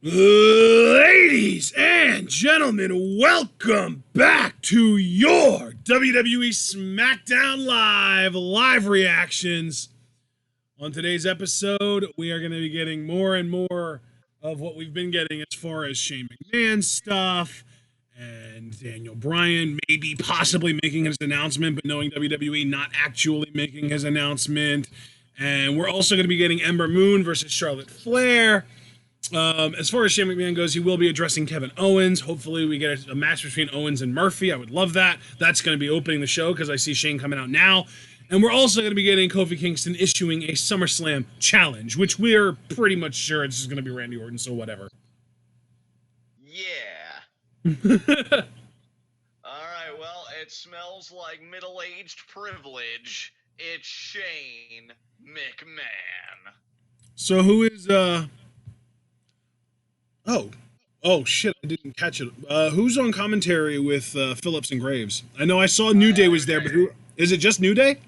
Ladies and gentlemen, welcome back to your WWE Smackdown live reactions. On today's episode, we are going to be getting more and more of what we've been getting as far as Shane McMahon stuff and Daniel Bryan maybe possibly making his announcement, but knowing WWE not actually making his announcement. And we're also going to be getting Ember Moon versus Charlotte Flair. As far as Shane McMahon goes, he will be addressing Kevin Owens. Hopefully we get a match between Owens and Murphy. I would love that. That's going to be opening the show because I see Shane coming out now. And we're also going to be getting Kofi Kingston issuing a SummerSlam challenge, which we're pretty much sure it's just going to be Randy Orton, so whatever. Yeah. Alright, well, it smells like middle-aged privilege. It's Shane McMahon. So who is, Oh, shit, I didn't catch it. Who's on commentary with Phillips and Graves? I know I saw New Day was there, but who is it? Just New Day?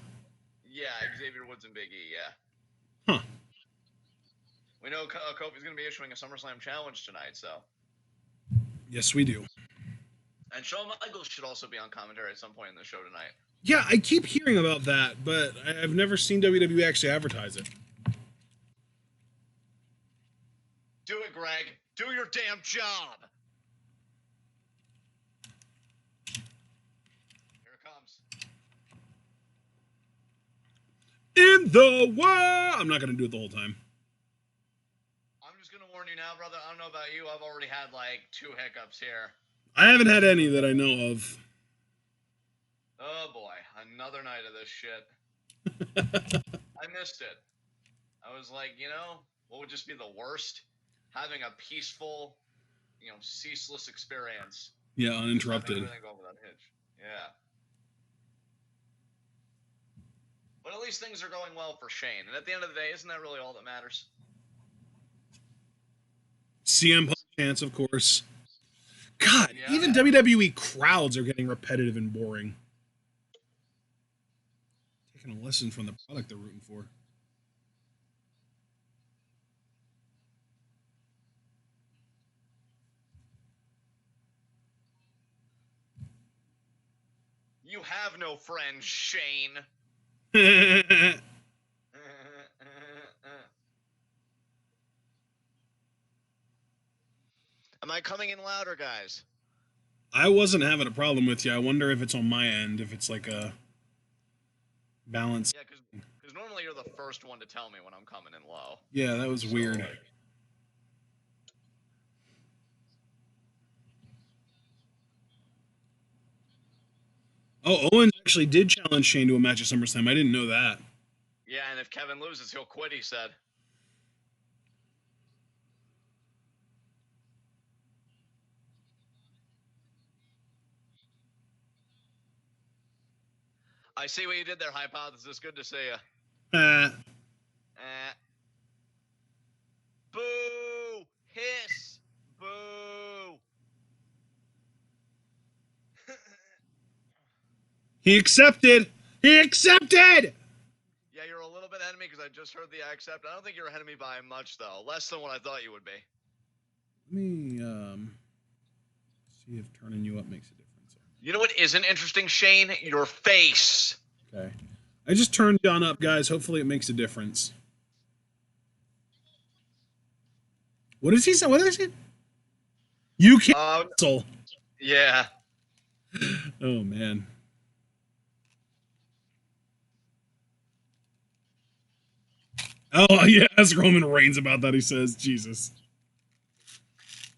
Yeah, Xavier Woods and Big E, yeah. Huh. We know Kofi's going to be issuing a SummerSlam challenge tonight, so. Yes, we do. And Shawn Michaels should also be on commentary at some point in the show tonight. Yeah, I keep hearing about that, but I've never seen WWE actually advertise it. Do it, Greg. Do your damn job. Here it comes. In the world! I'm not going to do it the whole time. I'm just going to warn you now, brother. I don't know about you. I've already had, like, 2 hiccups here. I haven't had any that I know of. Oh, boy. Another night of this shit. I missed it. I was like, you know, what would just be the worst? Having a peaceful, you know, ceaseless experience. Yeah, uninterrupted. Everything going without a hitch. Yeah. But at least things are going well for Shane. And at the end of the day, isn't that really all that matters? CM Punk chance, of course. God, Yeah. even WWE crowds are getting repetitive and boring. Taking a lesson from the product they're rooting for. You have no friends, Shane. Am I coming in louder, guys? I wasn't having a problem with you. I wonder if it's on my end, if it's like a balance. Yeah, because normally you're the first one to tell me when I'm coming in low. Yeah, that was weird. Oh, Owens actually did challenge Shane to a match at SummerSlam. I didn't know that. Yeah, and if Kevin loses, he'll quit, he said. I see what you did there, Hypothesis. Good to see you. Boo! Hiss! Boo! He accepted! He accepted! Yeah, you're a little bit ahead of me because I just heard the accept. I don't think you're ahead of me by much, though. Less than what I thought you would be. Let me, see if turning you up makes a difference. You know what isn't interesting, Shane? Your face. Okay. I just turned John up, guys. Hopefully it makes a difference. What does he say? What is it? You can't cancel. Yeah. Oh, man. Oh, yeah. Ask Roman Reigns about that, he says. Jesus.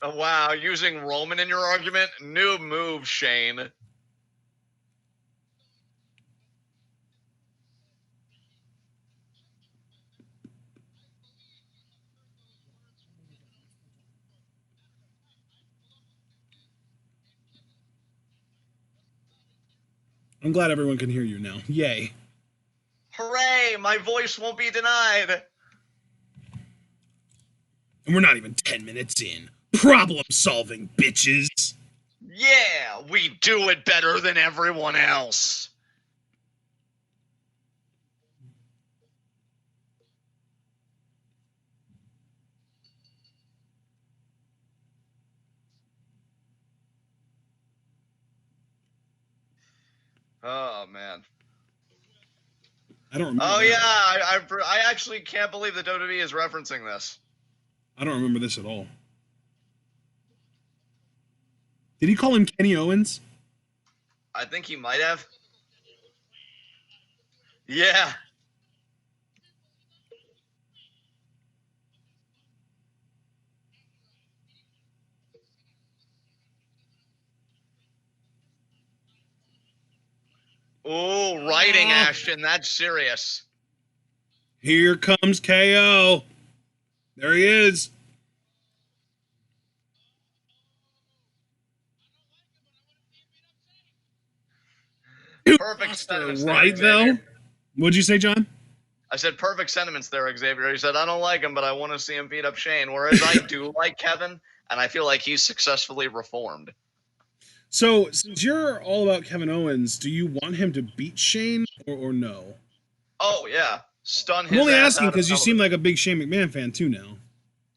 Oh, wow. Using Roman in your argument? New move, Shane. I'm glad everyone can hear you now. Yay. Hooray! My voice won't be denied. And we're not even 10 minutes in. Problem solving, bitches. Yeah, we do it better than everyone else. Oh man. I don't remember. Oh yeah, I actually can't believe that WWE is referencing this. I don't remember this at all. Did he call him Kenny Owens? I think he might have. Yeah. Ooh, writing, Ashton. That's serious. Here comes KO. There he is. Perfect sentiments right, there, though? What'd you say, John? I said perfect sentiments there, Xavier. He said, I don't like him, but I want to see him beat up Shane. Whereas I do like Kevin, and I feel like he's successfully reformed. So, since you're all about Kevin Owens, do you want him to beat Shane or no? Oh, yeah. Stun his I'm only ass asking out of because you seem television. like a big Shane McMahon fan, too, now.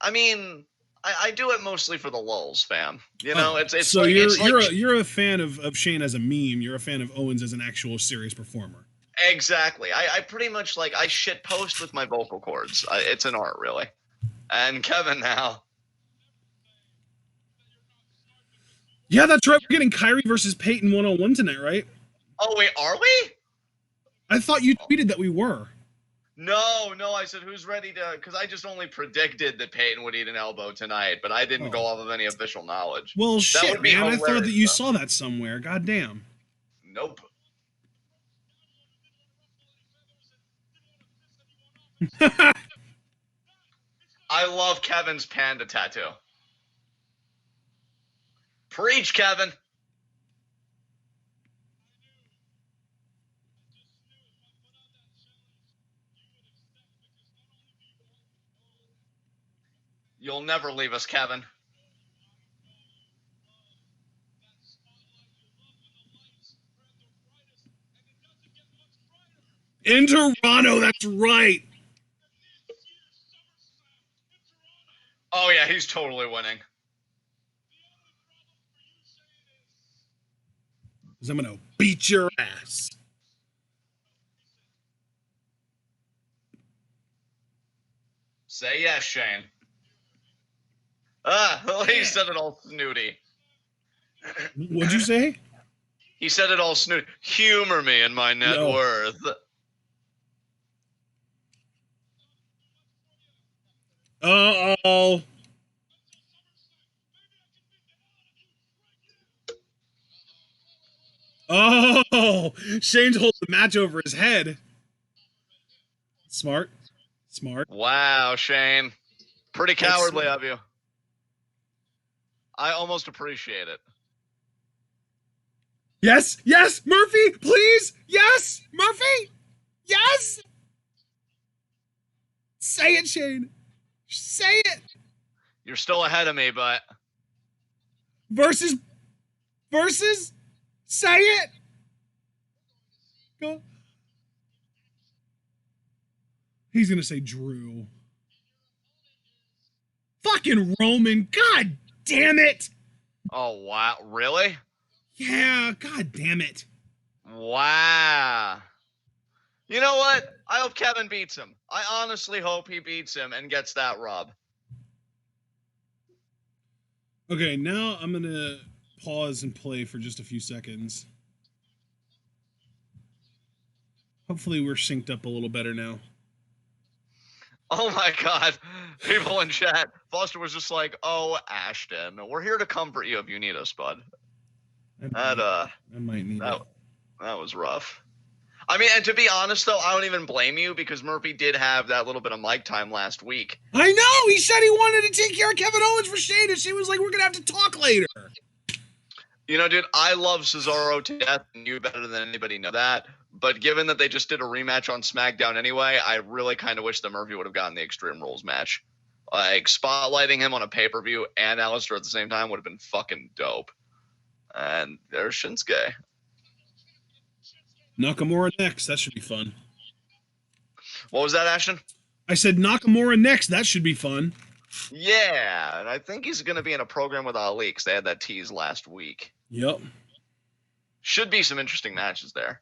I mean, I do it mostly for the lulz, fam. You know, it's so like, you're a fan of Shane as a meme. You're a fan of Owens as an actual serious performer. Exactly. I pretty much, like, I shit post with my vocal cords. It's an art, really. And Kevin now. Yeah, that's right. We're getting Kyrie versus Peyton 101 tonight, right? Oh, wait, are we? I thought you tweeted that we were. No, I said who's ready to, because I just only predicted that Peyton would eat an elbow tonight, but I didn't go off of any official knowledge. Well, shit, would be man. I thought that you though. saw that somewhere. God damn. Nope. I love Kevin's panda tattoo. Preach, Kevin. You'll never leave us, Kevin. In Toronto, that's right. Oh, yeah, he's totally winning. Because I'm going to beat your ass. Say yes, Shane. He said it all snooty. What'd you say? He said it all snooty. Humor me in my net worth. Uh-oh. Oh, Shane's holding the match over his head. Smart. Wow, Shane. Pretty cowardly of you. I almost appreciate it. Yes, Murphy, please. Yes, Murphy. Yes. Say it, Shane. Say it. You're still ahead of me, but... Versus. Say it. Go. He's going to say Drew. Fucking Roman. God damn it. Oh, wow. Really? Yeah, god damn it. Wow. You know what? I hope Kevin beats him. I honestly hope he beats him and gets that rub. Okay, now I'm going to pause and play for just a few seconds. Hopefully we're synced up a little better now. Oh my god. People in chat. Foster was just like, oh, Ashton, we're here to comfort you if you need us, bud. I might need that. That was rough. I mean, and to be honest, though, I don't even blame you because Murphy did have that little bit of mic time last week. I know! He said he wanted to take care of Kevin Owens for Shane, and Shane was like, we're going to have to talk later. You know, dude, I love Cesaro to death, and you better than anybody know that. But given that they just did a rematch on SmackDown anyway, I really kind of wish that Murphy would have gotten the Extreme Rules match. Like, spotlighting him on a pay-per-view and Alistair at the same time would have been fucking dope. And there's Shinsuke. Nakamura next. That should be fun. What was that, Ashton? I said Nakamura next. That should be fun. Yeah, and I think he's going to be in a program with Ali because they had that tease last week. Yep. Should be some interesting matches there.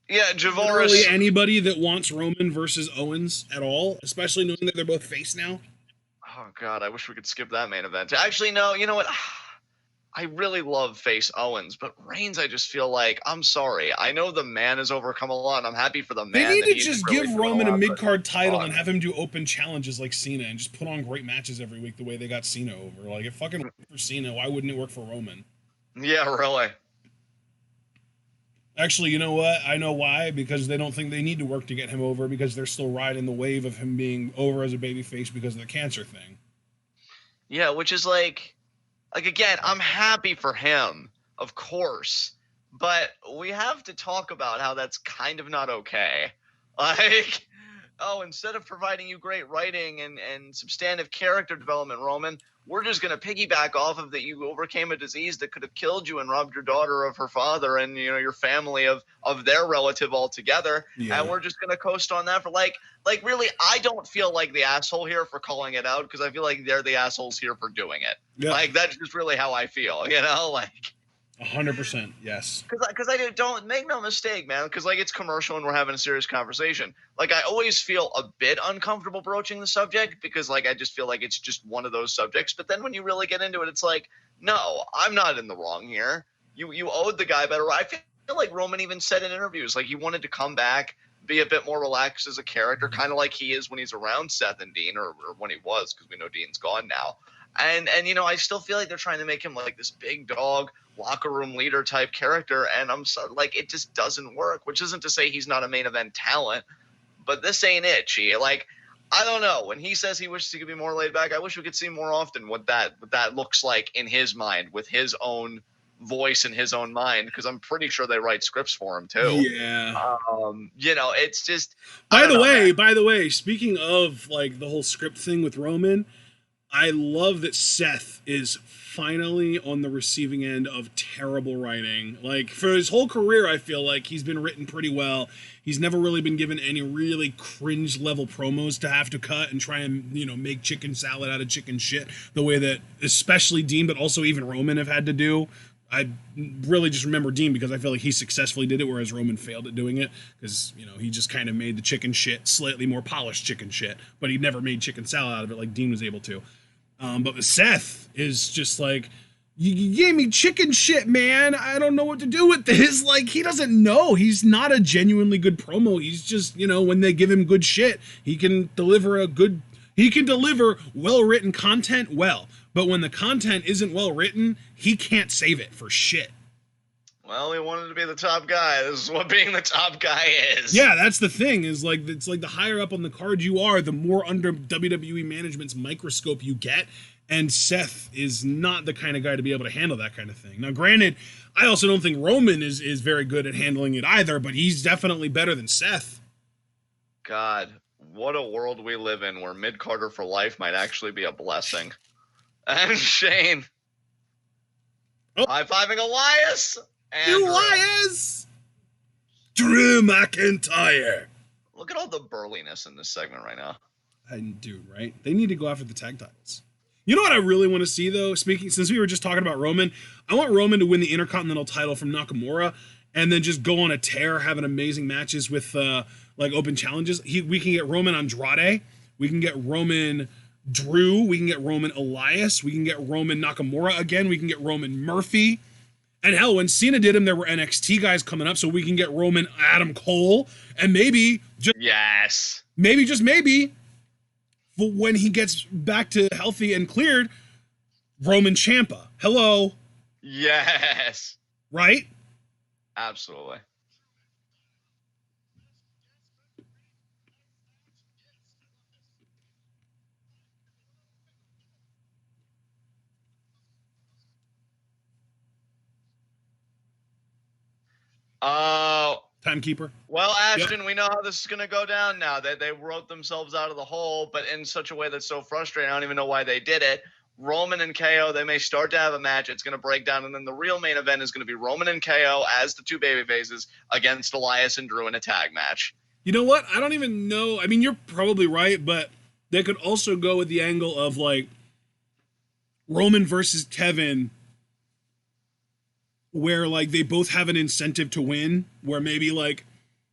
Yeah, Literally Javoris. anybody that wants Roman versus Owens at all, especially knowing that they're both face now. Oh God, I wish we could skip that main event. Actually, no. You know what? I really love face Owens, but Reigns, I just feel like, I'm sorry. I know the man has overcome a lot, and I'm happy for the man. They need that to he's just really give doing Roman a lot, mid-card title fuck. and have him do open challenges like Cena and just put on great matches every week the way they got Cena over. Like, it fucking worked for Cena. Why wouldn't it work for Roman? Yeah, really. Actually, you know what? I know why. Because they don't think they need to work to get him over because they're still riding the wave of him being over as a babyface because of the cancer thing. Yeah, which is like again, I'm happy for him, of course, but we have to talk about how that's kind of not okay. Like, oh, instead of providing you great writing and substantive character development, Roman, we're just going to piggyback off of that you overcame a disease that could have killed you and robbed your daughter of her father and, you know, your family of their relative altogether. Yeah. And we're just going to coast on that for like really, I don't feel like the asshole here for calling it out because I feel like they're the assholes here for doing it. Yeah. Like, that's just really how I feel, you know, like. 100%, yes. Because I don't make no mistake, man. Because like it's commercial and we're having a serious conversation. Like I always feel a bit uncomfortable broaching the subject because like I just feel like it's just one of those subjects. But then when you really get into it, it's like, no, I'm not in the wrong here. You owed the guy better. I feel like Roman even said in interviews like he wanted to come back, be a bit more relaxed as a character, kind of like he is when he's around Seth and Dean, or when he was, because we know Dean's gone now. And you know, I still feel like they're trying to make him like this big dog, locker room leader type character, and I'm so like it just doesn't work. Which isn't to say he's not a main event talent, but this ain't it. Like I don't know. When he says he wishes he could be more laid back, I wish we could see more often what that looks like in his mind, with his own voice in his own mind, because I'm pretty sure they write scripts for him too. Yeah. You know, it's just. By the way, speaking of like the whole script thing with Roman, I love that Seth is finally on the receiving end of terrible writing. Like, for his whole career, I feel like he's been written pretty well. He's never really been given any really cringe-level promos to have to cut and try and, you know, make chicken salad out of chicken shit the way that especially Dean, but also even Roman have had to do. I really just remember Dean because I feel like he successfully did it, whereas Roman failed at doing it because, you know, he just kind of made the chicken shit slightly more polished chicken shit, but he never made chicken salad out of it like Dean was able to. But with Seth is just like, you gave me chicken shit, man. I don't know what to do with this. Like, he doesn't know. He's not a genuinely good promo. He's just, you know, when they give him good shit, he can deliver well-written content well. But when the content isn't well-written, he can't save it for shit. Well, he wanted to be the top guy. This is what being the top guy is. Yeah, that's the thing, is like, it's like the higher up on the card you are, the more under WWE management's microscope you get. And Seth is not the kind of guy to be able to handle that kind of thing. Now, granted, I also don't think Roman is very good at handling it either, but he's definitely better than Seth. God, what a world we live in where mid-carder for life might actually be a blessing. And Shane. Oh. High-fiving Elias. Elias! Drew McIntyre. Look at all the burliness in this segment right now. I do, right? They need to go after the tag titles. You know what I really want to see, though? Since we were just talking about Roman, I want Roman to win the Intercontinental title from Nakamura and then just go on a tear, having amazing matches with, like, open challenges. We can get Roman Andrade. We can get Roman Drew. We can get Roman Elias. We can get Roman Nakamura again. We can get Roman Murphy. And hell, when Cena did him, there were NXT guys coming up, so we can get Roman Adam Cole. And maybe, just maybe, but when he gets back to healthy and cleared, Roman Ciampa. Hello. Yes. Right? Absolutely. Oh. Timekeeper. Well, Ashton, we know how this is going to go down now. They wrote themselves out of the hole, but in such a way that's so frustrating. I don't even know why they did it. Roman and KO, they may start to have a match. It's going to break down, and then the real main event is going to be Roman and KO as the two babyfaces against Elias and Drew in a tag match. You know what? I don't even know. I mean, you're probably right, but they could also go with the angle of, like, Roman versus Kevin where like they both have an incentive to win, where maybe like,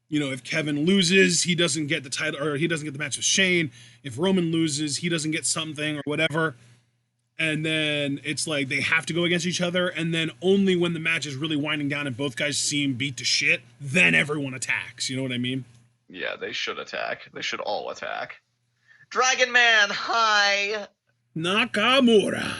you know, if Kevin loses, he doesn't get the title, or he doesn't get the match with Shane. If Roman loses, he doesn't get something or whatever. And then it's like they have to go against each other, and then only when the match is really winding down and both guys seem beat to shit, then everyone attacks. You know what I mean? Yeah, they should attack. They should all attack. Dragon Man, hi! Nakamura.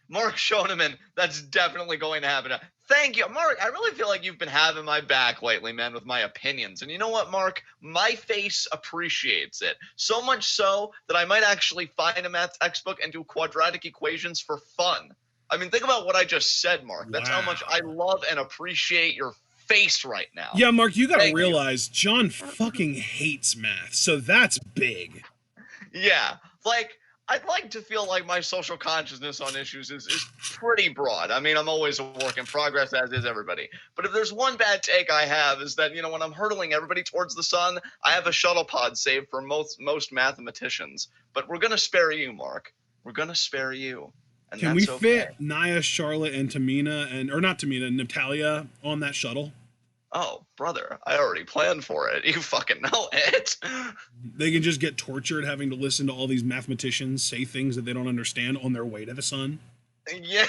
Mark Schoeneman, that's definitely going to happen. Thank you, Mark. I really feel like you've been having my back lately, man, with my opinions. And you know what, Mark? My face appreciates it. So much so that I might actually find a math textbook and do quadratic equations for fun. I mean, think about what I just said, Mark. That's how much I love and appreciate your face right now. Yeah, Mark, you gotta realize John fucking hates math, so that's big. Yeah, like, I'd like to feel like my social consciousness on issues is pretty broad. I mean, I'm always a work in progress, as is everybody. But if there's one bad take I have is that, you know, when I'm hurtling everybody towards the sun, I have a shuttle pod saved for most mathematicians. But we're going to spare you, Mark. We're going to spare you. And can we fit Nia, Charlotte, and Tamina, or not Tamina, Natalia on that shuttle? Oh, brother, I already planned for it. You fucking know it. They can just get tortured having to listen to all these mathematicians say things that they don't understand on their way to the sun. Yeah.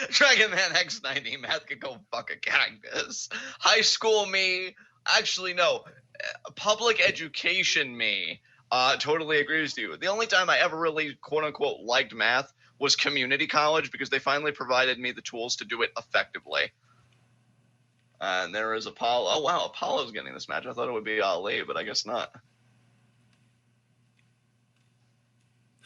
Dragon Man X90 math could go fuck a cactus. High school me. Actually, no. Public education me. Totally agrees with you. The only time I ever really, quote unquote, liked math was community college because they finally provided me the tools to do it effectively. And there is Apollo. Oh, wow, Apollo's getting this match. I thought it would be Ali, but I guess not.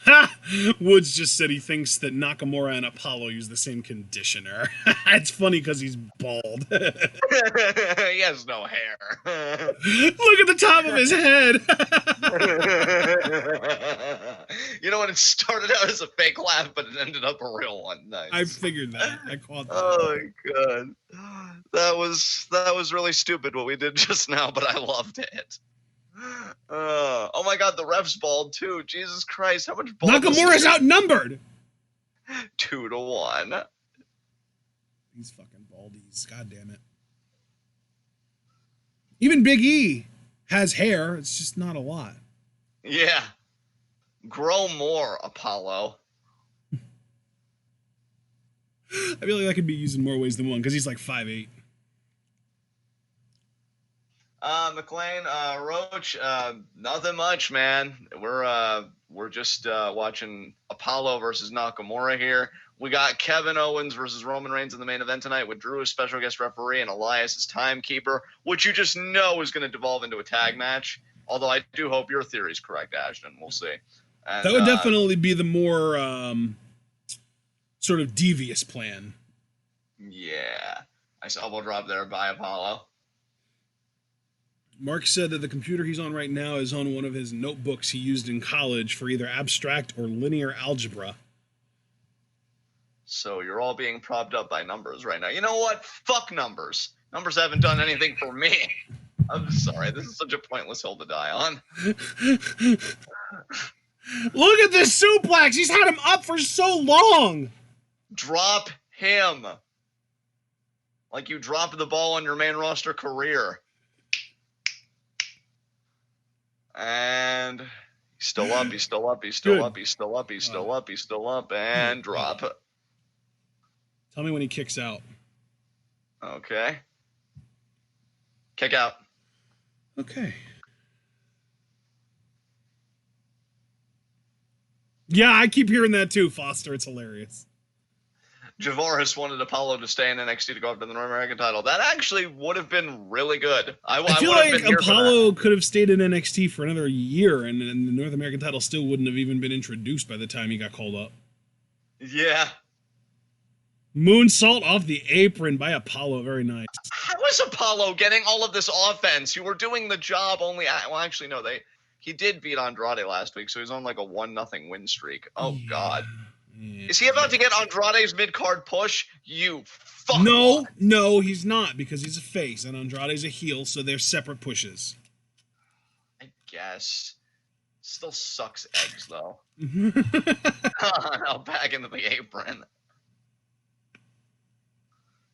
Ha! Woods just said he thinks that Nakamura and Apollo use the same conditioner. It's funny because he's bald. He has no hair. Look at the top of his head. You know what? It started out as a fake laugh, but it ended up a real one. Nice. I figured that. I caught that. Oh my god, that was really stupid what we did just now, but I loved it. Oh my god, the ref's bald too. Jesus Christ, how much bald? Nakamura's outnumbered. 2-1. These fucking baldies. God damn it. Even Big E has hair. It's just not a lot. Yeah. Grow more, Apollo. I feel like that could be used in more ways than one because he's like 5'8". McLean, Roach, nothing much, man. We're just watching Apollo versus Nakamura here. We got Kevin Owens versus Roman Reigns in the main event tonight with Drew as special guest referee and Elias as timekeeper, which you just know is going to devolve into a tag match. Although I do hope your theory is correct, Ashton. We'll see. And, that would definitely be the more sort of devious plan. Yeah. Nice elbow drop there by Apollo. Mark said that the computer he's on right now is on one of his notebooks he used in college for either abstract or linear algebra. So you're all being propped up by numbers right now. You know what? Fuck numbers. Numbers haven't done anything for me. I'm sorry. This is such a pointless hill to die on. Look at this suplex. He's had him up for so long. Drop him. Like you dropped the ball on your main roster career. And he's still up, he's still up, he's still Good. up, he's still up, he's still up, he's still up, and drop. Tell me when he kicks out. Okay. Kick out. Okay. Yeah, I keep hearing that too, Foster. It's hilarious. Javaris wanted Apollo to stay in NXT to go after the North American title. That actually would have been really good. I feel would have like been here Apollo could have stayed in NXT for another year, and the North American title still wouldn't have even been introduced by the time he got called up. Yeah. Moonsault off the apron by Apollo. Very nice. How is Apollo getting all of this offense? You were doing the job only. Well, actually, no. He did beat Andrade last week, so he's on like a 1-0 win streak. Oh, yeah. God. Yeah. Is he about to get Andrade's mid-card push? You fuck. No, he's not, because he's a face and Andrade's a heel, so they're separate pushes. I guess. Still sucks eggs, though. Now back into the apron.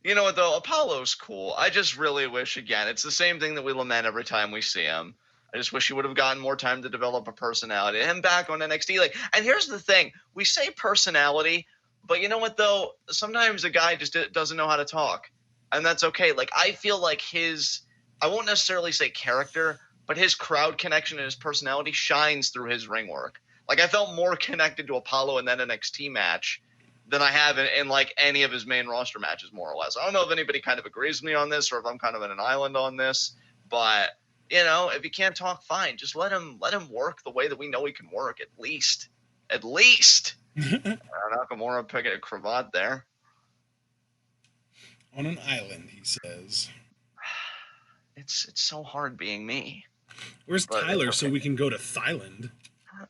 You know what, though? Apollo's cool. I just really wish, again, it's the same thing that we lament every time we see him. I just wish he would have gotten more time to develop a personality. Him back on NXT. And here's the thing. We say personality, but you know what, though? Sometimes a guy just doesn't know how to talk. And that's okay. I feel like I won't necessarily say character, but his crowd connection and his personality shines through his ring work. I felt more connected to Apollo in that NXT match than I have in any of his main roster matches, more or less. I don't know if anybody kind of agrees with me on this or if I'm kind of in an island on this, but if he can't talk, fine. Just let him work the way that we know he can work, at least. Nakamura picking a cravat there. On an island, he says. It's so hard being me. Where's Tyler so we can go to Thailand?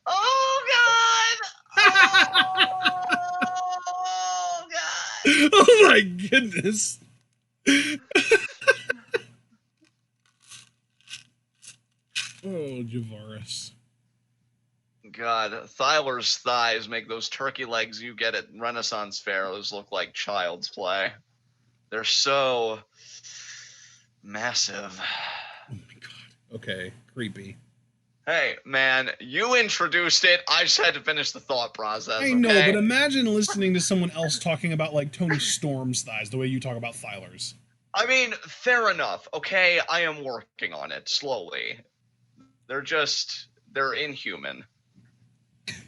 Oh, God! Oh, God! Oh, my goodness. Oh, Javaris. God, Tyler's thighs make those turkey legs you get at Renaissance fairs look like child's play. They're so massive. Oh, my God. Okay, creepy. Hey, man, you introduced it. I just had to finish the thought process. I know, but imagine listening to someone else talking about Tony Storm's thighs the way you talk about Tyler's. I mean, fair enough. Okay, I am working on it slowly. They're inhuman.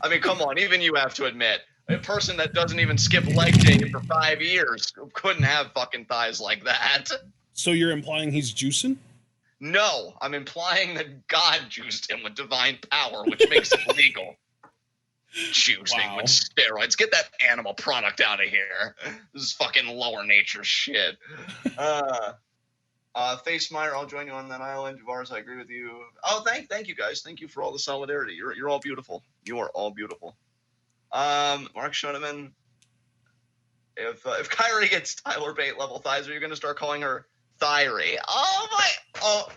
I mean, come on, even you have to admit, a person that doesn't even skip leg day for 5 years couldn't have fucking thighs like that. So you're implying he's juicing? No, I'm implying that God juiced him with divine power, which makes it legal. Juicing with steroids. Get that animal product out of here. This is fucking lower nature shit. Face Meyer, I'll join you on that island. Javaris, I agree with you. Oh, thank you guys. Thank you for all the solidarity. You're all beautiful. You are all beautiful. Mark Schoeneman, if Kyrie gets Tyler Bate level thighs, are you going to start calling her Thyre? Oh,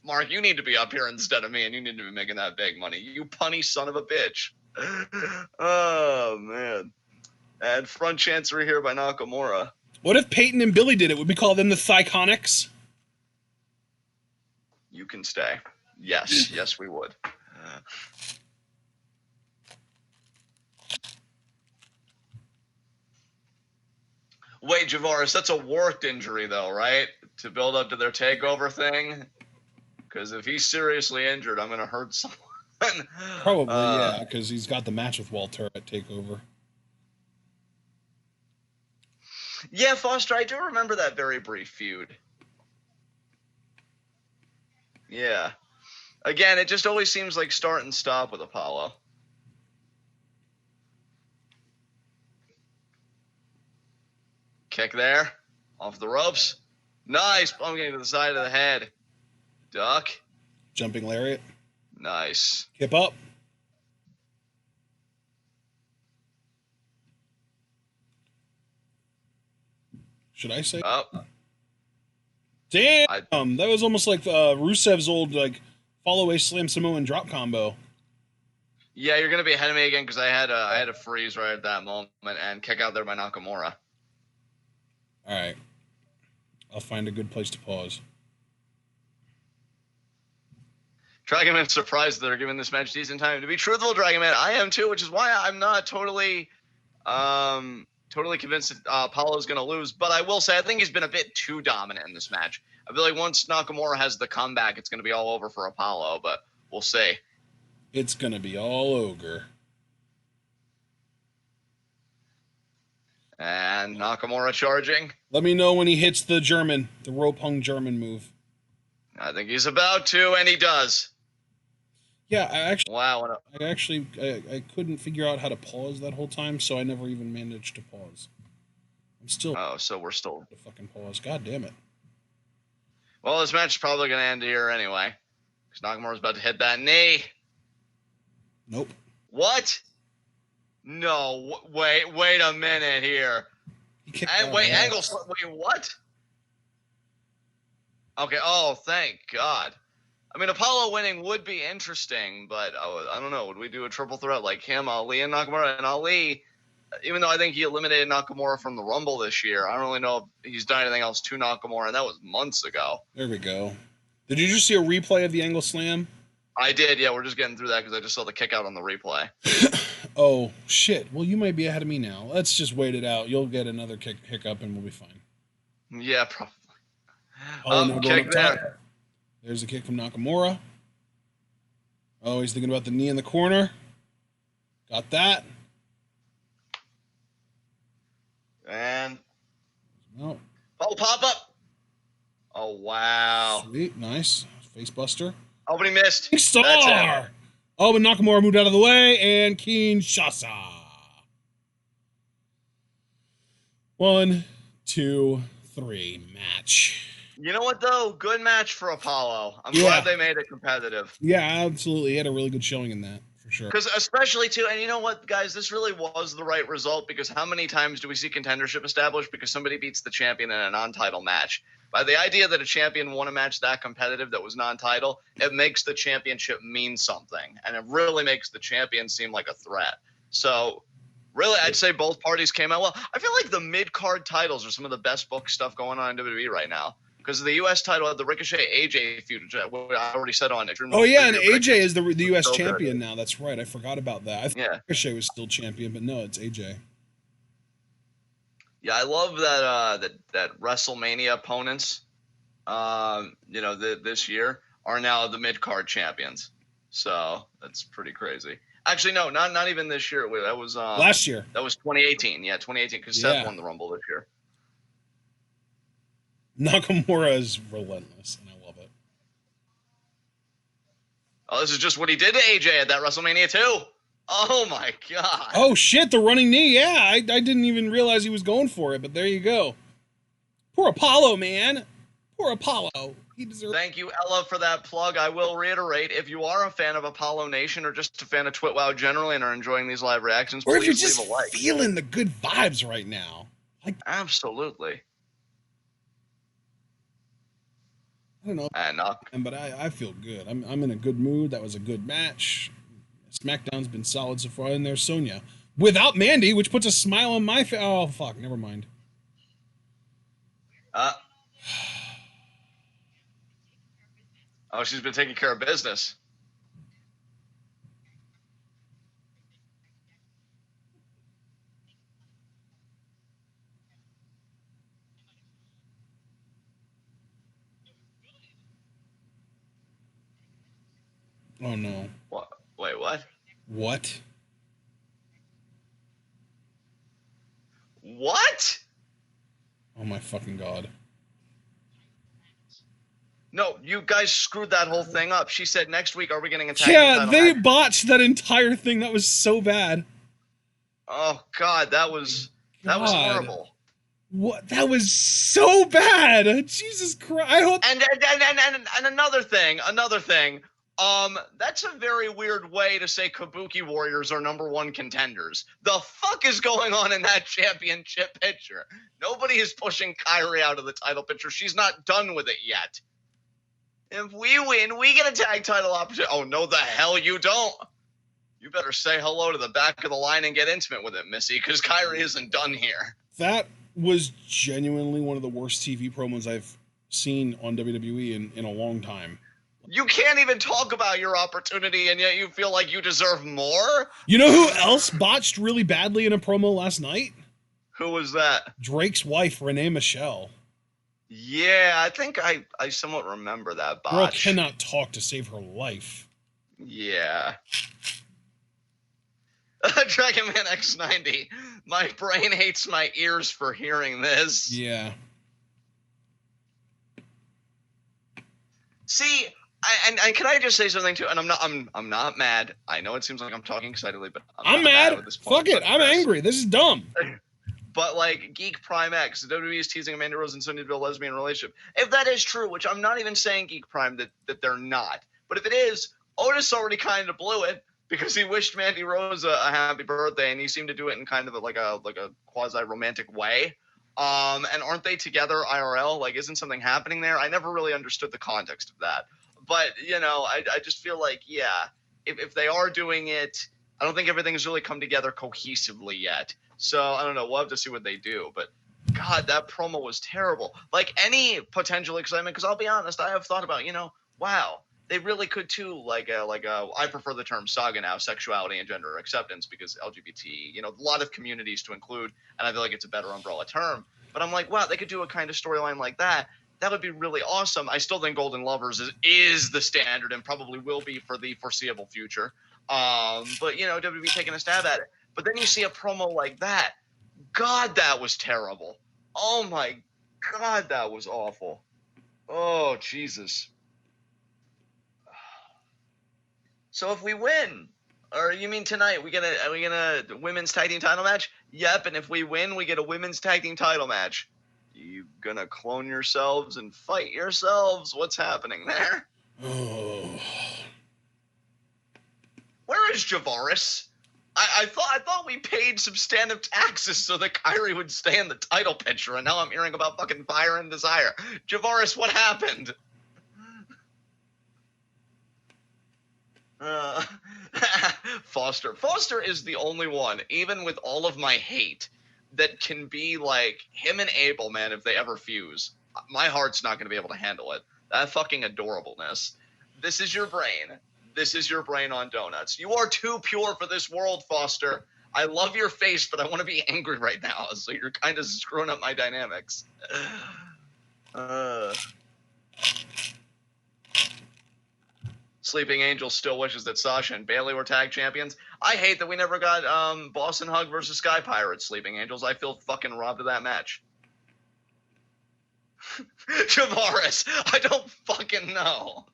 Mark, you need to be up here instead of me, and you need to be making that big money. You punny son of a bitch. Oh, man. And front chancery here by Nakamura. What if Peyton and Billy did it? Would we call them the Thiconics? You can stay. Yes, we would. Wait, Javaris, that's a worked injury, though, right? To build up to their takeover thing? Because if he's seriously injured, I'm going to hurt someone. Probably, yeah, because he's got the match with Walter at TakeOver. Yeah, Foster, I do remember that very brief feud. Yeah. Again, it just always seems like start and stop with Apollo. Kick there. Off the ropes. Nice. Bumping to the side of the head. Duck. Jumping lariat. Nice. Hip up. Should I say? Up. Damn, that was almost like Rusev's old fall away slam Samoan drop combo. Yeah, you're gonna be ahead of me again because I had a freeze right at that moment and kick out there by Nakamura. All right, I'll find a good place to pause. Dragonman's surprised that they're giving this match decent time. To be truthful, Dragonman, I am too, which is why I'm not totally convinced that Apollo's going to lose. But I will say, I think he's been a bit too dominant in this match. I feel like once Nakamura has the comeback, it's going to be all over for Apollo, but we'll see. It's going to be all ogre. And Nakamura charging. Let me know when he hits the rope hung German move. I think he's about to, and he does. Yeah, I couldn't figure out how to pause that whole time, so I never even managed to pause. I'm still. Oh, so we're still to fucking pause. God damn it. Well, this match is probably going to end here anyway, because Nakamura's about to hit that knee. Nope. What? No, wait a minute here. Angle. Wait, what? Okay. Oh, thank God. I mean, Apollo winning would be interesting, but I don't know. Would we do a triple threat like him, Ali, and Nakamura? And Ali, even though I think he eliminated Nakamura from the Rumble this year, I don't really know if he's done anything else to Nakamura, and that was months ago. There we go. Did you just see a replay of the Angle Slam? I did, yeah. We're just getting through that because I just saw the kick out on the replay. Oh, shit. Well, you might be ahead of me now. Let's just wait it out. You'll get another hiccup and we'll be fine. Yeah, probably. Oh, kick there. There's a kick from Nakamura. Oh, he's thinking about the knee in the corner. Got that. And oh, pop up. Oh, wow. Sweet, nice. Face buster. Oh, but he missed. Star. Oh, but Nakamura moved out of the way, and Kinshasa. 1, 2, 3 match. You know what, though? Good match for Apollo. I'm glad they made it competitive. Yeah, absolutely. He had a really good showing in that, for sure. Because especially, too, and you know what, guys? This really was the right result, because how many times do we see contendership established because somebody beats the champion in a non-title match? By the idea that a champion won a match that competitive that was non-title, it makes the championship mean something, and it really makes the champion seem like a threat. So, really, I'd say both parties came out well. I feel like the mid-card titles are some of the best book stuff going on in WWE right now. Because the U.S. title had the Ricochet AJ feud, which I already said on it. Oh, yeah, and AJ is the U.S. champion now. That's right. I forgot about that. I thought Ricochet was still champion, but no, it's AJ. Yeah, I love that WrestleMania opponents, this year are now the mid-card champions. So that's pretty crazy. Actually, no, not even this year. That was last year. That was 2018. Yeah, 2018, because Seth won the Rumble this year. Nakamura is relentless, and I love it. Oh, this is just what he did to AJ at that WrestleMania too. Oh my god. Oh shit, the running knee. Yeah, I didn't even realize he was going for it, but there you go. Poor Apollo, man. Poor Apollo. He deserves. Thank you, Ella, for that plug. I will reiterate, if you are a fan of Apollo Nation or just a fan of TwitWow generally and are enjoying these live reactions, or please if you're just leave a like. Feeling the good vibes right now. Absolutely. I don't know, but I feel good. I'm in a good mood. That was a good match. SmackDown's been solid so far, and there's Sonya without Mandy, which puts a smile on my face. Oh fuck, never mind. Oh, she's been taking care of business. Oh no. What? Wait, what? What? What? Oh my fucking god. No, you guys screwed that whole thing up. She said next week, are we getting a tag title they match? Botched that entire thing. That was so bad. Oh god, that was horrible. What? That was so bad. Jesus Christ. I hope. And another thing. That's a very weird way to say Kabuki Warriors are #1 contenders. The fuck is going on in that championship picture? Nobody is pushing Kairi out of the title picture. She's not done with it yet. If we win, we get a tag title opportunity. Oh, no, the hell you don't. You better say hello to the back of the line and get intimate with it, Missy, because Kairi isn't done here. That was genuinely one of the worst TV promos I've seen on WWE in a long time. You can't even talk about your opportunity, and yet you feel like you deserve more? You know who else botched really badly in a promo last night? Who was that? Drake's wife, Renee Michelle. Yeah, I think I somewhat remember that botch. Girl cannot talk to save her life. Yeah. Dragon Man X90. My brain hates my ears for hearing this. Yeah. See, and can I just say something too? And I'm not mad. I know it seems like I'm talking excitedly, but I'm mad. At this point. Fuck it. I'm angry. This is dumb. But like Geek Prime X, the WWE is teasing Amanda Rose and Sonya Deville lesbian relationship. If that is true, which I'm not even saying Geek Prime that they're not, but if it is, Otis already kind of blew it because he wished Mandy Rose a happy birthday, and he seemed to do it in kind of like a quasi romantic way. And aren't they together IRL? Like, isn't something happening there? I never really understood the context of that. But I just feel like if they are doing it, I don't think everything has really come together cohesively yet. So I don't know. We'll have to see what they do. But God, that promo was terrible. Like any potential excitement, because I'll be honest, I have thought about, wow, they really could too. I prefer the term saga now, sexuality and gender acceptance, because LGBT, a lot of communities to include, and I feel like it's a better umbrella term. But I'm like, wow, they could do a kind of storyline like that. That would be really awesome. I still think Golden Lovers is the standard and probably will be for the foreseeable future. But WWE taking a stab at it. But then you see a promo like that. God, that was terrible. Oh my God, that was awful. Oh, Jesus. So if we win, or you mean tonight, are we gonna women's tag team title match? Yep, and if we win, we get a women's tag team title match. You gonna clone yourselves and fight yourselves? What's happening there? Oh. Where is Javaris? I thought we paid substantive taxes so that Kyrie would stay in the title picture, and now I'm hearing about fucking Fire and Desire. Javaris, what happened? Foster. Foster is the only one, even with all of my hate, that can be like him and Abel, man, if they ever fuse. My heart's not going to be able to handle it. That fucking adorableness. This is your brain. This is your brain on donuts. You are too pure for this world, Foster. I love your face, but I want to be angry right now, so you're kind of screwing up my dynamics. Sleeping Angel still wishes that Sasha and Bayley were tag champions. I hate that we never got Boston Hug versus Sky Pirates, Sleeping Angels. I feel fucking robbed of that match. Javaris, I don't fucking know.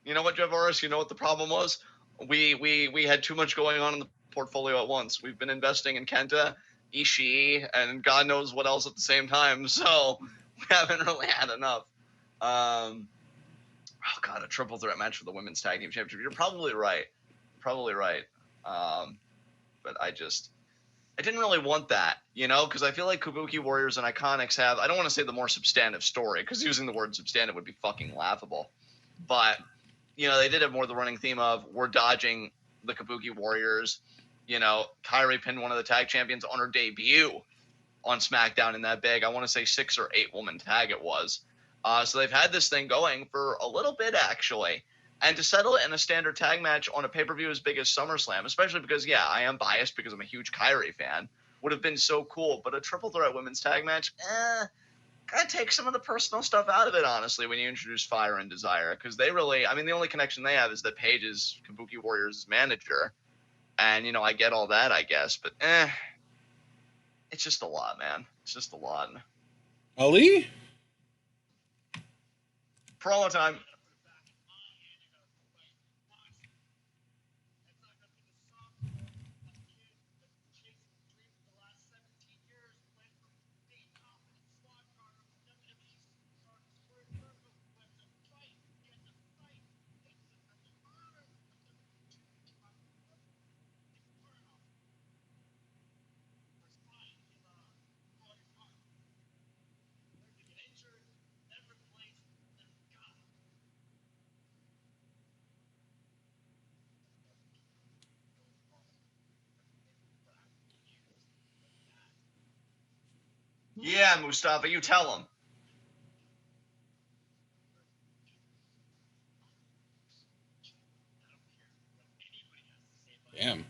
You know what, Javaris? You know what the problem was? We had too much going on in the portfolio at once. We've been investing in Kenta, Ishii, and God knows what else at the same time, so we haven't really had enough. Oh, God, a triple threat match for the Women's Tag Team Championship. You're probably right. But I didn't really want that, because I feel like Kabuki Warriors and Iconics have, I don't want to say the more substantive story, because using the word substantive would be fucking laughable. But, they did have more the running theme of, we're dodging the Kabuki Warriors. Kyrie pinned one of the tag champions on her debut on SmackDown in that big, I want to say 6 or 8 woman tag it was. So they've had this thing going for a little bit, actually. And to settle it in a standard tag match on a pay-per-view as big as SummerSlam, especially because, I am biased because I'm a huge Kyrie fan, would have been so cool. But a triple threat women's tag match, kind of takes some of the personal stuff out of it, honestly, when you introduce Fire and Desire. Because they really, the only connection they have is that Paige is Kabuki Warriors' manager. And, I get all that, I guess. But, it's just a lot, man. It's just a lot. Ali? Promo time. Yeah, Mustafa, you tell him. Damn.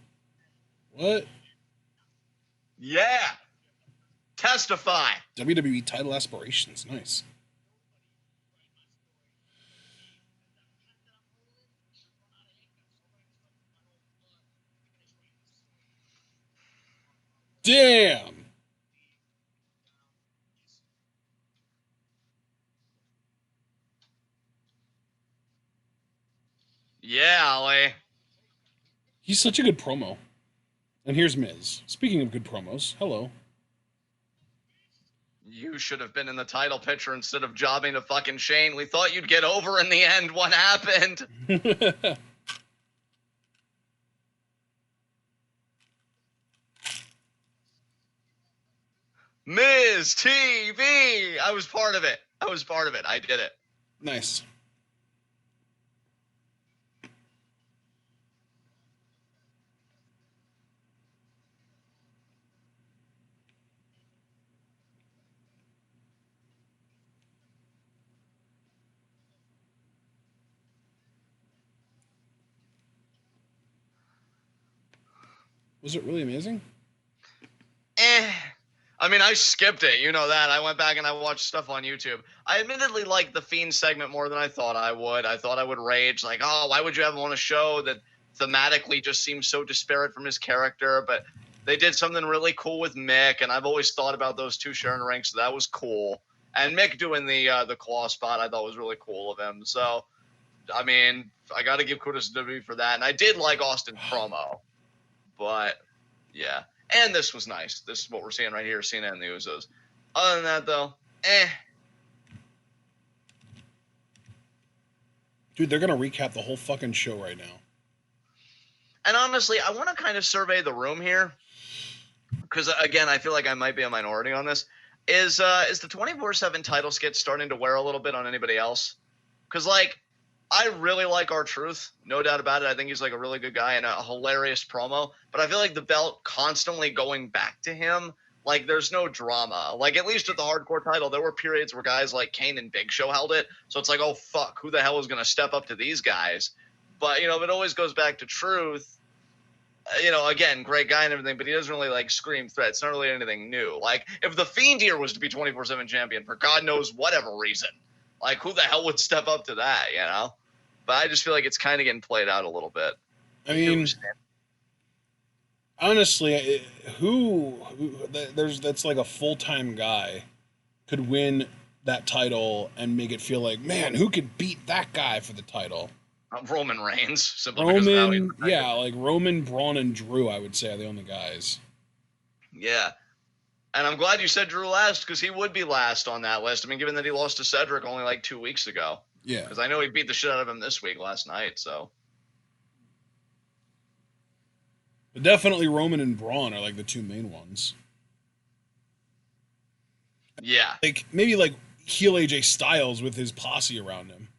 What? Yeah. Testify. WWE title aspirations. Nice. Damn. Yeah, Ali. He's such a good promo. And here's Miz. Speaking of good promos, hello. You should have been in the title picture instead of jobbing to fucking Shane. We thought you'd get over in the end. What happened? Miz TV. I was part of it. I did it. Nice. Was it really amazing? I mean, I skipped it. You know that. I went back and I watched stuff on YouTube. I admittedly liked the Fiend segment more than I thought I would. I thought I would rage, like, oh, why would you have him on a show that thematically just seems so disparate from his character? But they did something really cool with Mick, and I've always thought about those two sharing ranks, so that was cool. And Mick doing the claw spot I thought was really cool of him. So, I mean, I got to give kudos to WWE for that. And I did like Austin's promo. But, yeah. And this was nice. This is what we're seeing right here, Cena and the Usos. Other than that, though, Dude, they're going to recap the whole fucking show right now. And honestly, I want to kind of survey the room here. Because, again, I feel like I might be a minority on this. Is the 24/7 title skit starting to wear a little bit on anybody else? Because, like, I really like R-Truth, no doubt about it. I think he's like a really good guy and a hilarious promo. But I feel like the belt constantly going back to him, like there's no drama. Like at least with the hardcore title, there were periods where guys like Kane and Big Show held it. So it's like, oh fuck, who the hell is going to step up to these guys? But if it always goes back to Truth, again, great guy and everything, but he doesn't really like scream threat. It's not really anything new. Like if the Fiend here was to be 24/7 champion for God knows whatever reason, like, who the hell would step up to that, But I just feel like it's kind of getting played out a little bit. I mean, honestly, that's like a full-time guy could win that title and make it feel like, man, who could beat that guy for the title? Roman Reigns. Simply because of how he's yeah, like Roman, Braun, and Drew, I would say, are the only guys. Yeah. And I'm glad you said Drew last because he would be last on that list. I mean, given that he lost to Cedric only like 2 weeks ago. Yeah. Because I know he beat the shit out of him this week last night, so. But definitely Roman and Braun are like the two main ones. Yeah. Like, maybe like heel AJ Styles with his posse around him.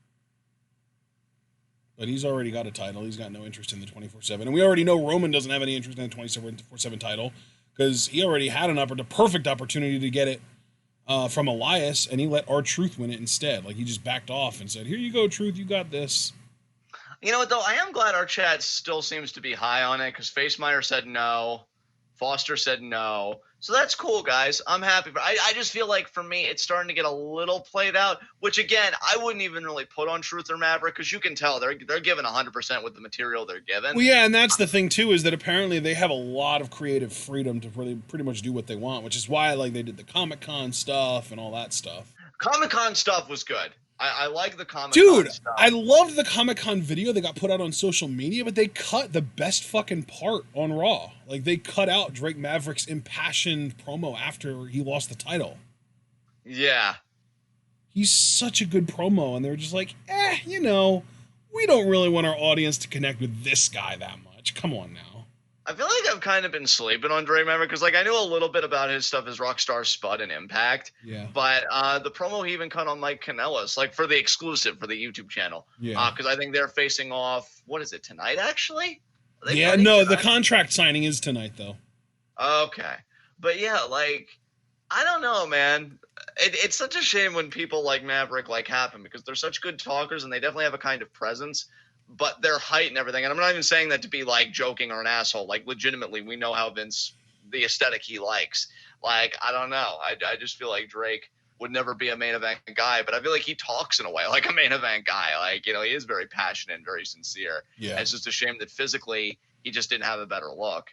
But he's already got a title. He's got no interest in the 24/7. And we already know Roman doesn't have any interest in the 24/7 title. Because he already had the perfect opportunity to get it from Elias, and he let R-Truth win it instead. Like, he just backed off and said, here you go, Truth, you got this. You know what, though? I am glad our chat still seems to be high on it, because Facemeyer said no. Foster said no. So that's cool, guys. I'm happy. But I just feel like, for me, it's starting to get a little played out, which, again, I wouldn't even really put on Truth or Maverick, because you can tell they're giving 100% with the material they're given. Well, yeah, and that's the thing, too, is that apparently they have a lot of creative freedom to really pretty much do what they want, which is why they did the Comic-Con stuff and all that stuff. Comic-Con stuff was good. I like the Comic-Con stuff. I loved the Comic-Con video that got put out on social media, but they cut the best fucking part on Raw. Like, they cut out Drake Maverick's impassioned promo after he lost the title. Yeah. He's such a good promo, and they're just like, we don't really want our audience to connect with this guy that much. Come on now. I feel like I've kind of been sleeping on Drake Maverick because, I knew a little bit about his stuff as Rockstar Spud and Impact. Yeah. But the promo he even cut on Mike Kanellis, for the exclusive for the YouTube channel. Yeah. Because I think they're facing off, what is it, tonight, actually? Yeah, no, the contract signing is tonight, though. Okay. But, yeah, I don't know, man. It's such a shame when people like Maverick, happen because they're such good talkers and they definitely have a kind of presence. But their height and everything, and I'm not even saying that to be joking or an asshole. Legitimately, we know how Vince, the aesthetic he likes. I don't know. I just feel like Drake would never be a main event guy, but I feel like he talks in a way like a main event guy. He is very passionate and very sincere. Yeah. And it's just a shame that physically he just didn't have a better look.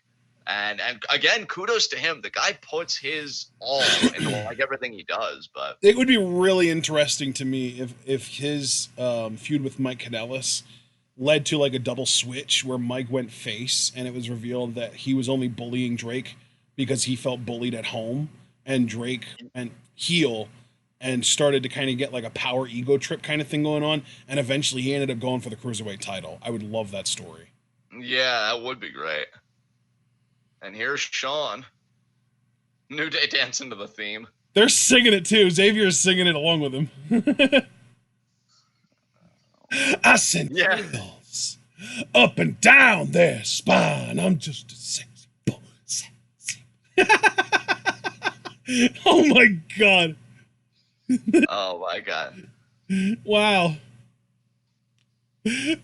And again, kudos to him. The guy puts his all into everything he does. But it would be really interesting to me if his feud with Mike Kanellis led to a double switch where Mike went face and it was revealed that he was only bullying Drake because he felt bullied at home, and Drake went heel and started to kind of get a power ego trip kind of thing going on, and eventually he ended up going for the Cruiserweight title. I would love that story. Yeah, that would be great. And here's Sean. New Day dancing to the theme. They're singing it too. Xavier's singing it along with him. I send chills up and down their spine. I'm just a sexy boy. Oh my god. Oh my god. Wow.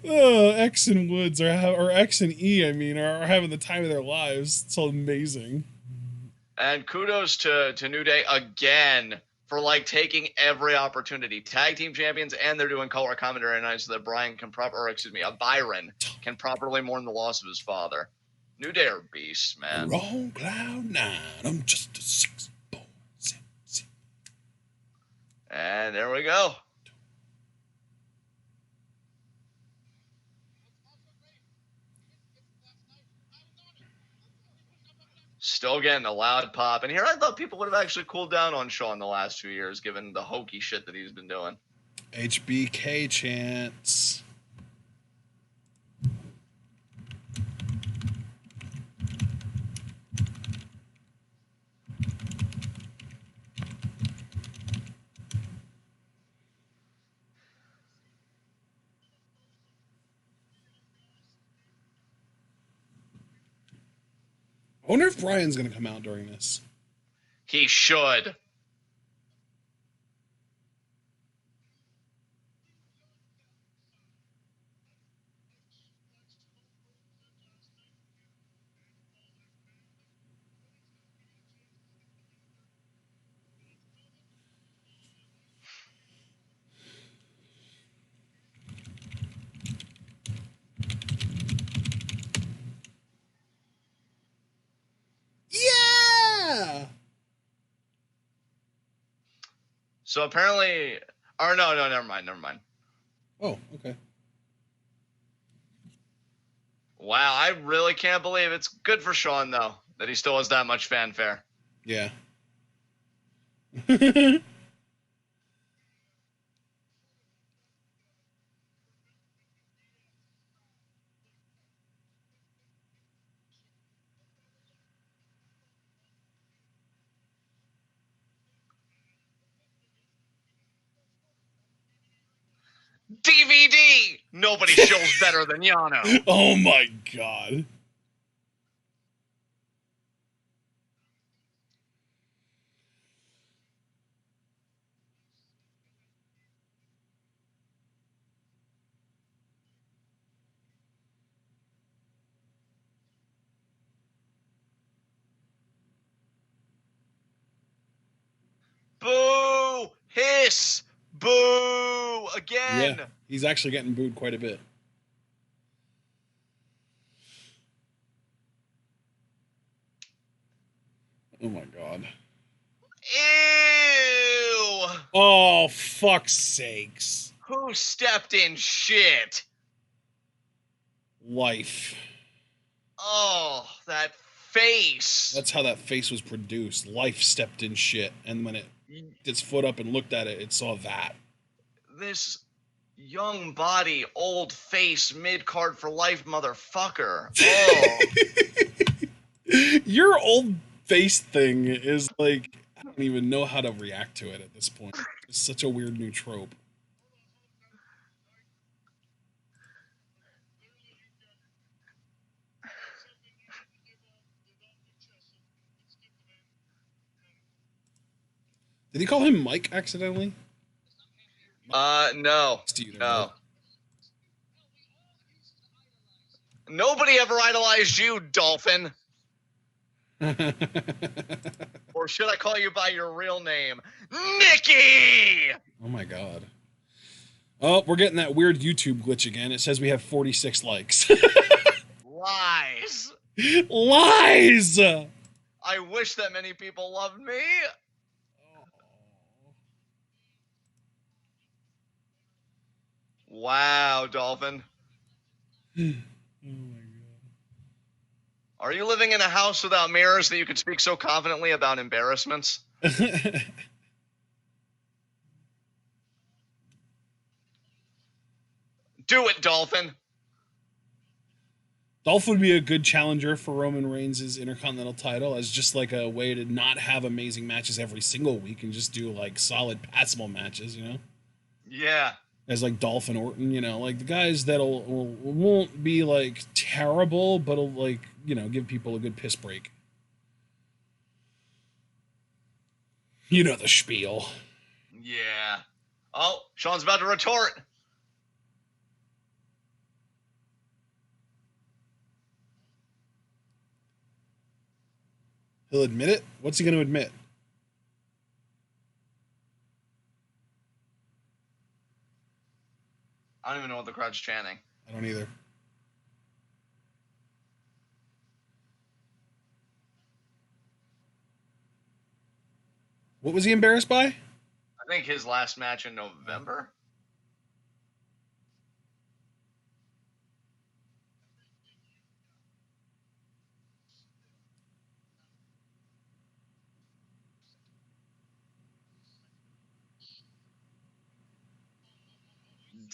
Oh, X and Woods or X and E, I mean, are having the time of their lives. It's all amazing. And kudos to New Day again for like taking every opportunity. Tag team champions, and they're doing color commentary tonight so that Byron can properly mourn the loss of his father. New Day are beasts, man. We're on cloud 9. I'm just a 6 boy. And there we go. Still getting a loud pop. And here I thought people would have actually cooled down on Shawn the last 2 years, given the hokey shit that he's been doing. HBK chants. I wonder if Brian's going to come out during this. He should. Yeah! So apparently, or no, never mind. Oh, okay. Wow, I really can't believe it's good for Shawn, though, that he still has that much fanfare. Yeah. DVD! Nobody shows better than Yano. Oh my god. Boo! Hiss! Boo! Again! Yeah, he's actually getting booed quite a bit. Oh my god. Ew! Oh, fuck's sakes. Who stepped in shit? Life. Oh, that face. That's how that face was produced. Life stepped in shit, and when it its foot up and looked at it, it saw that. This young body, old face, mid-card for life motherfucker. Oh. Your old face thing is like, I don't even know how to react to it at this point. It's such a weird new trope. Did he call him Mike accidentally? No. No. Nobody ever idolized you, Dolphin. Or should I call you by your real name? Nikki! Oh my god. Oh, we're getting that weird YouTube glitch again. It says we have 46 likes. Lies. Lies! I wish that many people loved me. Wow, Dolphin. Oh my god. Are you living in a house without mirrors that you can speak so confidently about embarrassments? Do it, Dolphin. Dolph would be a good challenger for Roman Reigns' Intercontinental title as just like a way to not have amazing matches every single week and just do like solid passable matches, you know? Yeah. As like Dolph and Orton, you know, like the guys that'll won't be like terrible, but'll like, you know, give people a good piss break. You know the spiel. Yeah. Oh, Sean's about to retort. He'll admit it? What's he going to admit? I don't even know what the crowd's chanting. I don't either. What was he embarrassed by? I think his last match in November.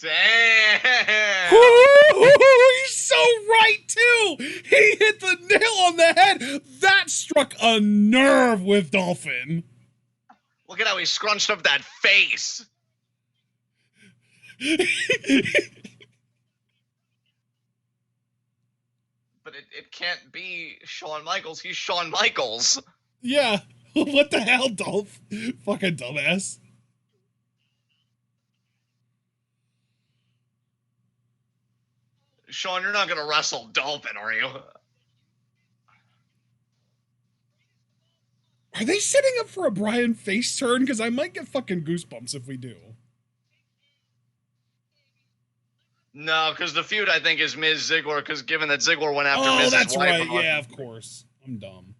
Damn! He's so right, too! He hit the nail on the head! That struck a nerve with Dolphin. Look at how he scrunched up that face! But it can't be Shawn Michaels. He's Shawn Michaels. Yeah. What the hell, Dolph? Fucking dumbass. Shawn, you're not gonna wrestle Dolphin, are you? Are they setting up for a Bryan face turn? Because I might get fucking goosebumps if we do. No, because the feud, I think, is Miz Ziggler, because given that Ziggler went after Miz's that's wife. right. Yeah, of course. I'm dumb.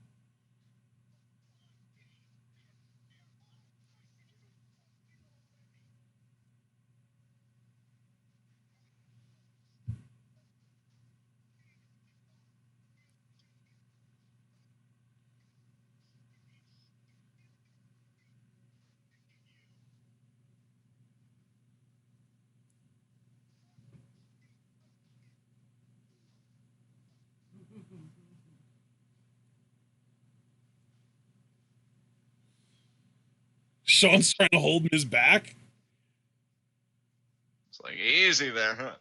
Shawn's trying to hold Miz back. It's like, easy there, huh?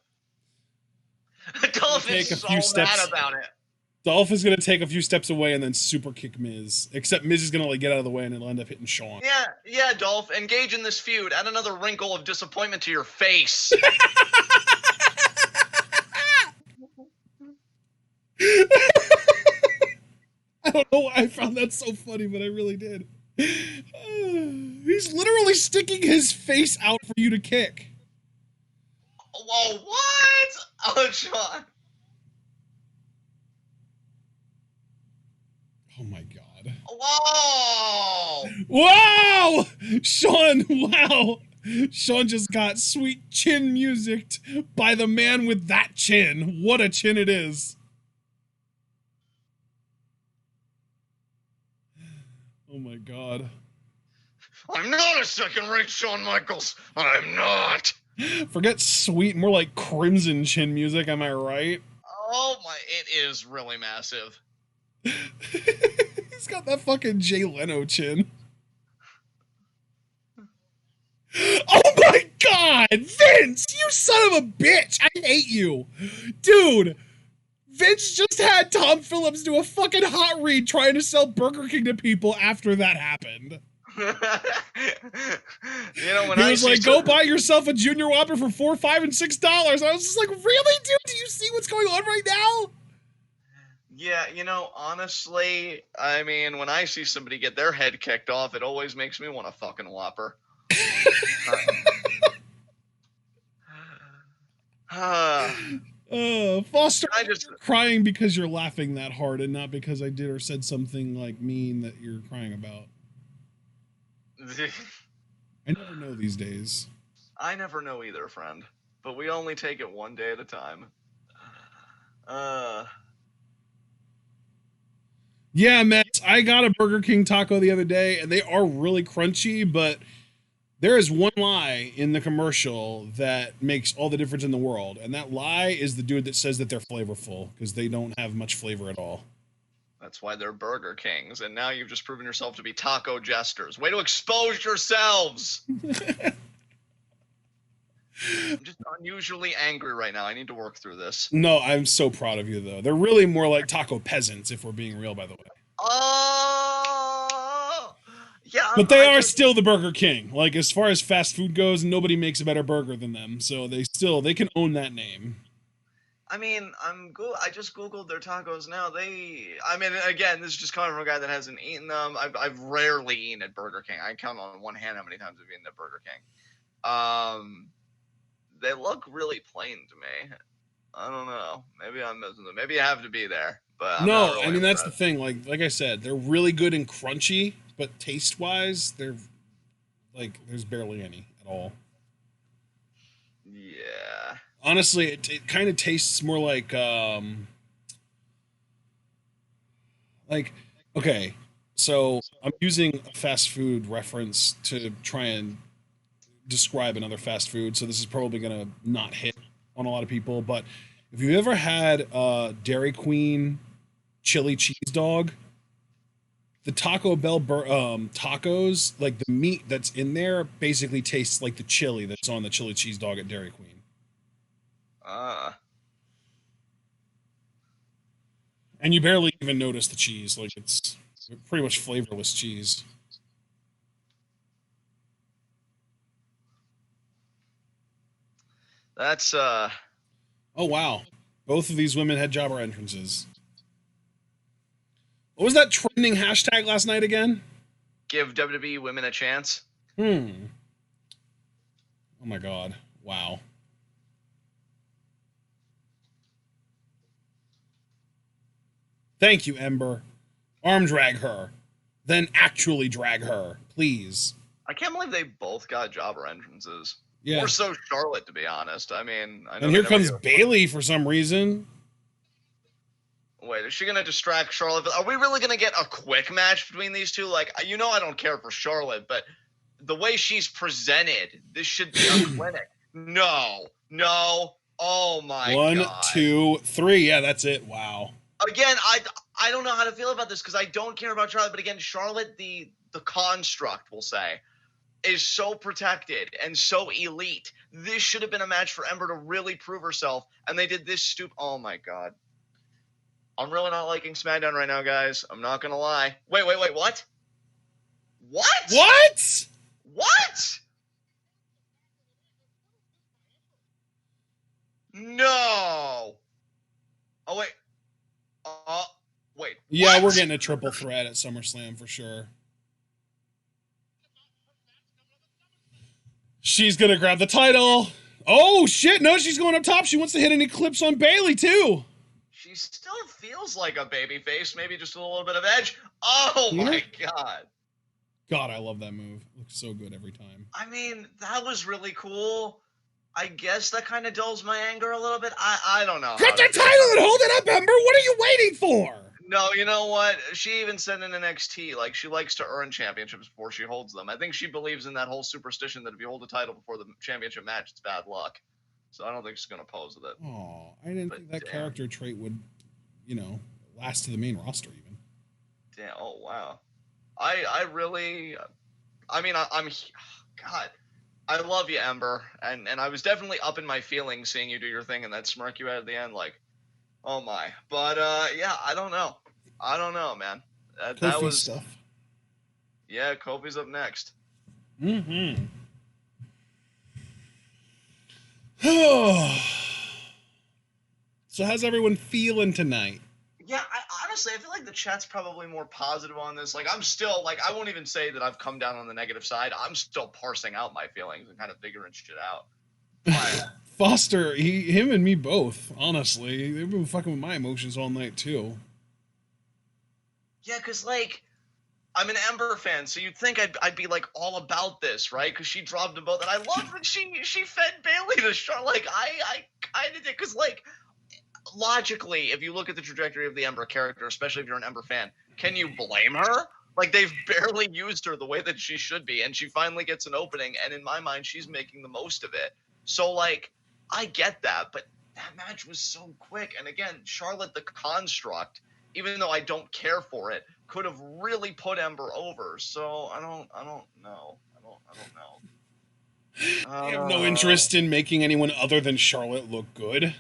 Dolph is so mad about it. Dolph is going to take a few steps away and then super kick Miz. Except Miz is going to like get out of the way and it'll end up hitting Shawn. Yeah, Dolph, engage in this feud. Add another wrinkle of disappointment to your face. I don't know why I found that so funny, but I really did. He's literally sticking his face out for you to kick. Whoa, what? Oh, Shawn. Oh my god. Whoa! Wow! Shawn, wow! Shawn just got sweet chin musicked by the man with that chin. What a chin it is. Oh my god. I'm not a second-rate Shawn Michaels. I'm not. Forget sweet, more like crimson chin music, am I right? Oh my, it is really massive. He's got that fucking Jay Leno chin. Oh my god! Vince! You son of a bitch! I hate you! Dude! Vince just had Tom Phillips do a fucking hot read trying to sell Burger King to people after that happened. You know, when he was like, go buy yourself a Junior Whopper for $4, $5, and $6. I was just like, really, dude? Do you see what's going on right now? Yeah, you know, honestly, I mean, when I see somebody get their head kicked off, it always makes me want a fucking Whopper. Foster, you're crying because you're laughing that hard and not because I did or said something like mean that you're crying about. I never know these days. I never know either, friend. But we only take it one day at a time. Yeah, Matt, I got a Burger King taco the other day, and they are really crunchy, but there is one lie in the commercial that makes all the difference in the world, and that lie is the dude that says that they're flavorful, because they don't have much flavor at all. That's why they're Burger Kings, and now you've just proven yourself to be taco jesters. Way to expose yourselves! I'm just unusually angry right now. I need to work through this. No, I'm so proud of you, though. They're really more like taco peasants, if we're being real, by the way. Oh! Yeah, but they are still the Burger King. Like, as far as fast food goes, nobody makes a better burger than them, so they can own that name. I mean, I just googled their tacos now. I mean, again, this is just coming from a guy that hasn't eaten them. I've rarely eaten at Burger King. I count on one hand how many times I've eaten at Burger King. They look really plain to me. I don't know. Maybe I'm missing them. Maybe I have to be there, but I'm not No, really I mean that's impressed. the thing. Like I said, they're really good and crunchy, but taste wise, they're like there's barely any at all. Yeah. Honestly, it kind of tastes more like okay. So I'm using a fast food reference to try and describe another fast food. So this is probably gonna not hit on a lot of people, but if you ever had Dairy Queen chili cheese dog, the Taco Bell tacos, like the meat that's in there, basically tastes like the chili that's on the chili cheese dog at Dairy Queen. Ah. And you barely even notice the cheese. Like it's pretty much flavorless cheese. That's Oh wow. Both of these women had jobber entrances. What was that trending hashtag last night again? give WWE women a chance. Oh my god. Wow. Thank you, Ember. Arm drag her. Then actually drag her, please. I can't believe they both got jobber entrances. Yeah. More so Charlotte, to be honest. I mean, I know And they here never comes do it. Bailey for some reason. Wait, is she gonna distract Charlotte? Are we really gonna get a quick match between these two? Like, you know, I don't care for Charlotte, but the way she's presented, this should be a clinic. No. Oh my god. 1, 2, 3. Yeah, that's it. Wow. Again, I don't know how to feel about this because I don't care about Charlotte, but again, Charlotte, the construct, we'll say, is so protected and so elite. This should have been a match for Ember to really prove herself, and they did this oh my god. I'm really not liking SmackDown right now, guys. I'm not gonna lie. Wait, what? What? What? No. Oh wait. Wait. Yeah, what? we're getting a triple threat at SummerSlam for sure. She's gonna grab the title. Oh shit! No, she's going up top. She wants to hit an eclipse on Bailey too. She still feels like a babyface, maybe just a little bit of edge. Oh my god. God, I love that move. It looks so good every time. I mean, that was really cool. I guess that kind of dulls my anger a little bit. I don't know. Grab that title and hold it up, Ember. What are you waiting for? No, you know what? She even said in NXT, like, she likes to earn championships before she holds them. I think she believes in that whole superstition that if you hold a title before the championship match, it's bad luck. So I don't think she's going to pose with it. Oh, I didn't think that character trait would, last to the main roster even. Damn. Oh, wow. God, I love you, Ember. And I was definitely up in my feelings seeing you do your thing and that smirk you had at the end, like, oh my. But, yeah, I don't know, man. That was stuff. Yeah, Kofi's up next. Mm-hmm. So how's everyone feeling tonight? Yeah, honestly, I feel like the chat's probably more positive on this. Like, I'm still, like, I won't even say that I've come down on the negative side. I'm still parsing out my feelings and kind of figuring shit out. Foster, him and me both, honestly. They've been fucking with my emotions all night, too. Yeah, because, like, I'm an Ember fan, so you'd think I'd be, like, all about this, right? Because she dropped them both. And I love that she fed Bailey to Charlotte. Like, I kind of did. Because, like, logically, if you look at the trajectory of the Ember character, especially if you're an Ember fan, can you blame her? Like, they've barely used her the way that she should be, and she finally gets an opening, and in my mind, she's making the most of it. So, like, I get that, but that match was so quick. And again, Charlotte the construct, even though I don't care for it, could have really put Ember over. So I don't know. I have no interest in making anyone other than Charlotte look good.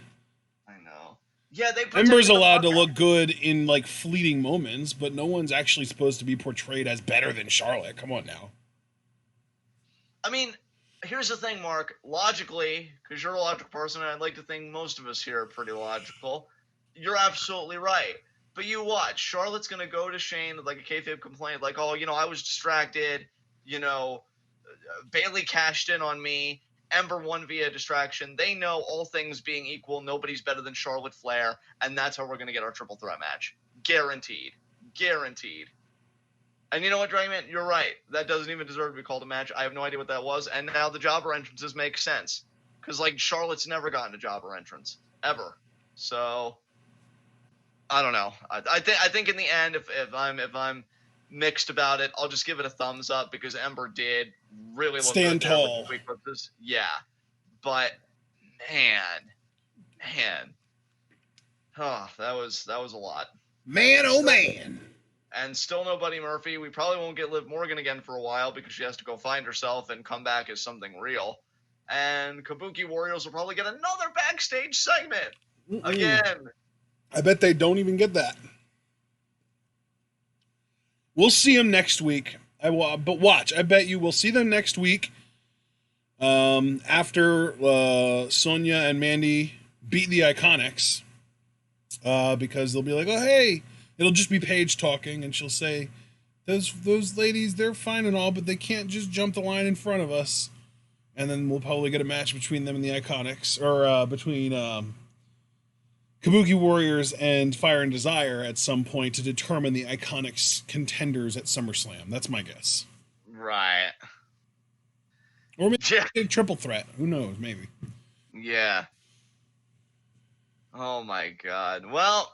Yeah, Ember's allowed to look good in, like, fleeting moments, but no one's actually supposed to be portrayed as better than Charlotte. Come on now. I mean, here's the thing, Mark. Logically, because you're a logical person, and I'd like to think most of us here are pretty logical, you're absolutely right. But you watch. Charlotte's going to go to Shane with like a kayfabe complaint, like, oh, I was distracted. Bailey cashed in on me. Ember won via distraction. They know, all things being equal, nobody's better than Charlotte Flair, and that's how we're going to get our triple threat match. Guaranteed. Guaranteed. And you know what, Draymond? You're right. That doesn't even deserve to be called a match. I have no idea what that was. And now the jobber entrances make sense. Because, like, Charlotte's never gotten a jobber entrance. Ever. So, I don't know. I think in the end, if I'm mixed about it, I'll just give it a thumbs up because Ember did really look stand good tall. Yeah. But, man. Oh, that was a lot. Man, oh man. And still no Buddy Murphy. We probably won't get Liv Morgan again for a while because she has to go find herself and come back as something real. And Kabuki Warriors will probably get another backstage segment again. I bet they don't even get that. We'll see them next week. But watch. I bet you we'll see them next week after Sonya and Mandy beat the Iconics because they'll be like, oh, hey. It'll just be Paige talking, and she'll say, those ladies, they're fine and all, but they can't just jump the line in front of us. And then we'll probably get a match between them and the Iconics, or between Kabuki Warriors and Fire and Desire at some point to determine the Iconics contenders at SummerSlam. That's my guess. Right. Or maybe a triple threat. Who knows? Maybe. Yeah. Oh, my God. Well,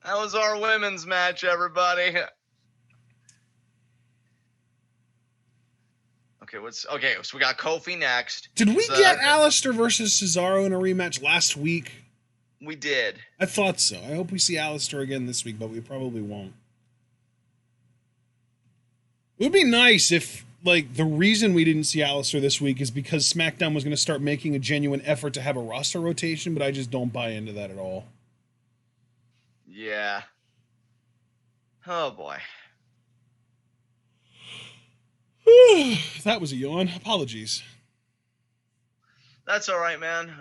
that was our women's match, everybody. Okay, so we got Kofi next. Did we get Alistair versus Cesaro in a rematch last week? We did. I thought so. I hope we see Alistair again this week, but we probably won't. It would be nice if, like, the reason we didn't see Alistair this week is because SmackDown was going to start making a genuine effort to have a roster rotation, but I just don't buy into that at all. Yeah. Oh, boy. That was a yawn. Apologies. That's all right, man.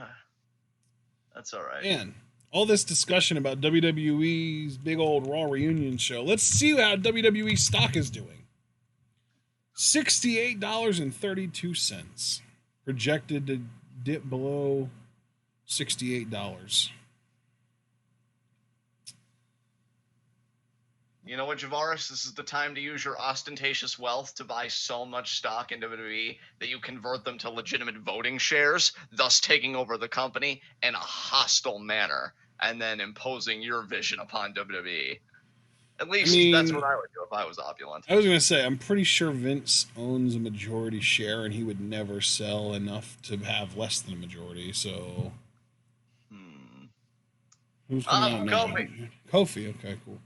That's all right. Man, all this discussion about WWE's big old Raw reunion show. Let's see how WWE stock is doing. $68.32. Projected to dip below $68. You know what, Javaris? This is the time to use your ostentatious wealth to buy so much stock in WWE that you convert them to legitimate voting shares, thus taking over the company in a hostile manner and then imposing your vision upon WWE. At least that's what I would do if I was opulent. I was going to say, I'm pretty sure Vince owns a majority share and he would never sell enough to have less than a majority, so... Who's coming out now? Kofi. Kofi, okay, cool.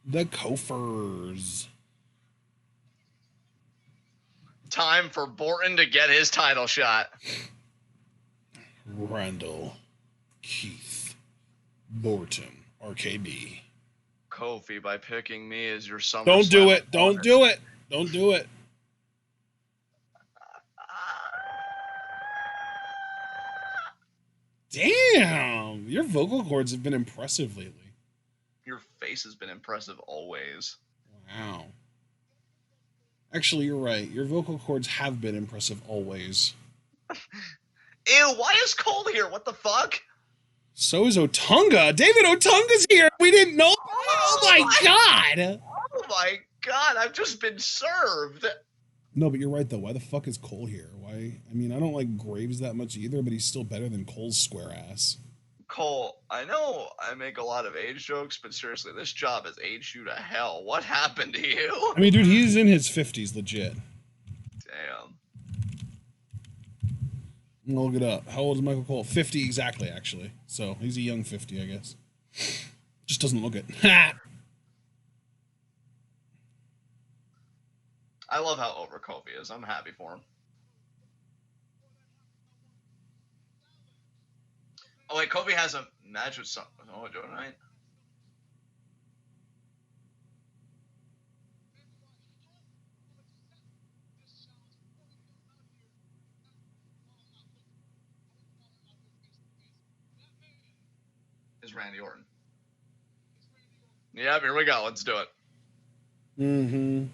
The Kofers. Time for Borton to get his title shot. Randall Keith Borton, RKB. Kofi, by picking me as your SummerSlam. Don't do it. Don't do it. Don't do it. Damn, your vocal cords have been impressive lately. Your face has been impressive always. Wow. Actually, you're right. Your vocal cords have been impressive always. Ew, why is Cole here? What the fuck? So is Otunga. David Otunga's here. We didn't know. Oh my God. Oh my God. I've just been served. No, but you're right, though. Why the fuck is Cole here? Why? I mean, I don't like Graves that much either, but he's still better than Cole's square ass. Cole, I know I make a lot of age jokes, but seriously, this job has aged you to hell. What happened to you? I mean, dude, he's in his 50s, legit. Damn. I'll look it up. How old is Michael Cole? 50 exactly, actually. So he's a young 50, I guess. Just doesn't look it. I love how over Kofi is. I'm happy for him. Oh, wait, Kofi has a match with some... Oh, doing right? is Randy Orton. Yep, here we go. Let's do it. Mm-hmm.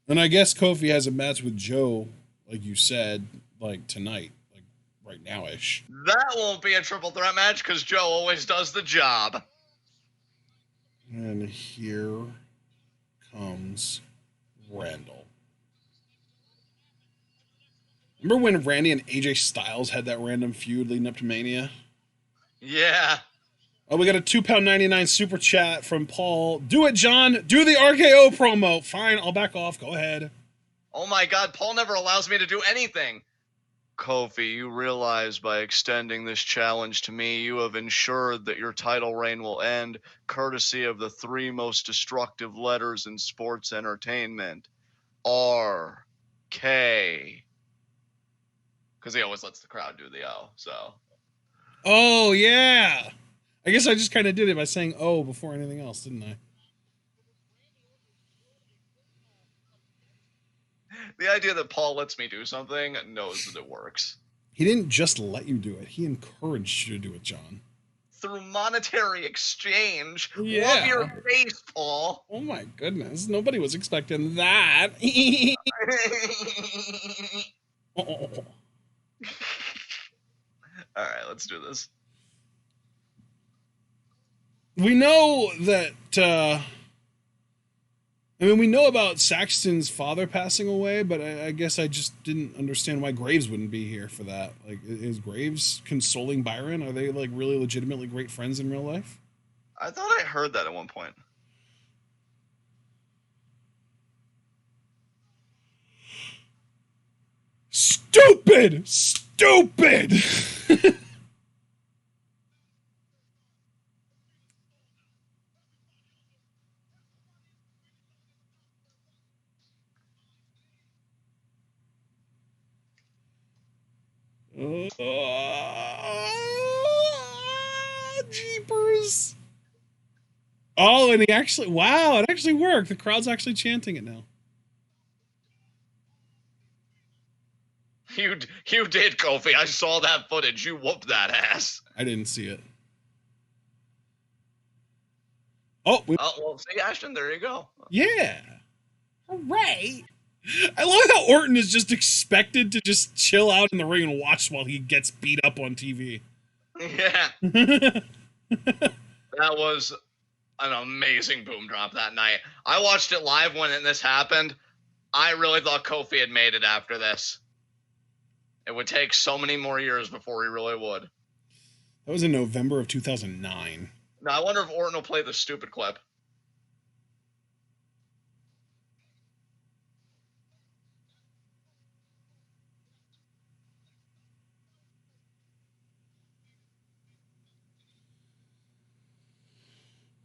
And I guess Kofi has a match with Joe, like you said, like tonight, like right now-ish. That won't be a triple threat match because Joe always does the job. And here comes Randall. Remember when Randy and AJ Styles had that random feud leading up to Mania? Yeah. Oh, we got a £2.99 super chat from Paul. Do it, John. Do the RKO promo. Fine, I'll back off. Go ahead. Oh my God, Paul never allows me to do anything. Kofi, you realize by extending this challenge to me, you have ensured that your title reign will end, courtesy of the 3 most destructive letters in sports entertainment. R-K. Because he always lets the crowd do the O, so. Oh, yeah. I guess I just kind of did it by saying "oh" before anything else, didn't I? The idea that Paul lets me do something knows that it works. He didn't just let you do it. He encouraged you to do it, John. Through monetary exchange. Yeah. Love your face, Paul. Oh my goodness. Nobody was expecting that. Oh. All right, let's do this. We know that, we know about Saxton's father passing away, but I guess I just didn't understand why Graves wouldn't be here for that. Like, is Graves consoling Byron? Are they, like, really legitimately great friends in real life? I thought I heard that at one point. Stupid! Stupid! Jeepers. Oh, and he actually, wow, it actually worked. The crowd's actually chanting it now. You did, Kofi. I saw that footage. You whooped that ass. I didn't see it. Oh, Well, see, Ashton, there you go. Yeah. All right. I love how Orton is just expected to just chill out in the ring and watch while he gets beat up on TV. Yeah. That was an amazing boom drop that night. I watched it live when this happened. I really thought Kofi had made it after this. It would take so many more years before he really would. That was in November of 2009. Now, I wonder if Orton will play the stupid clip.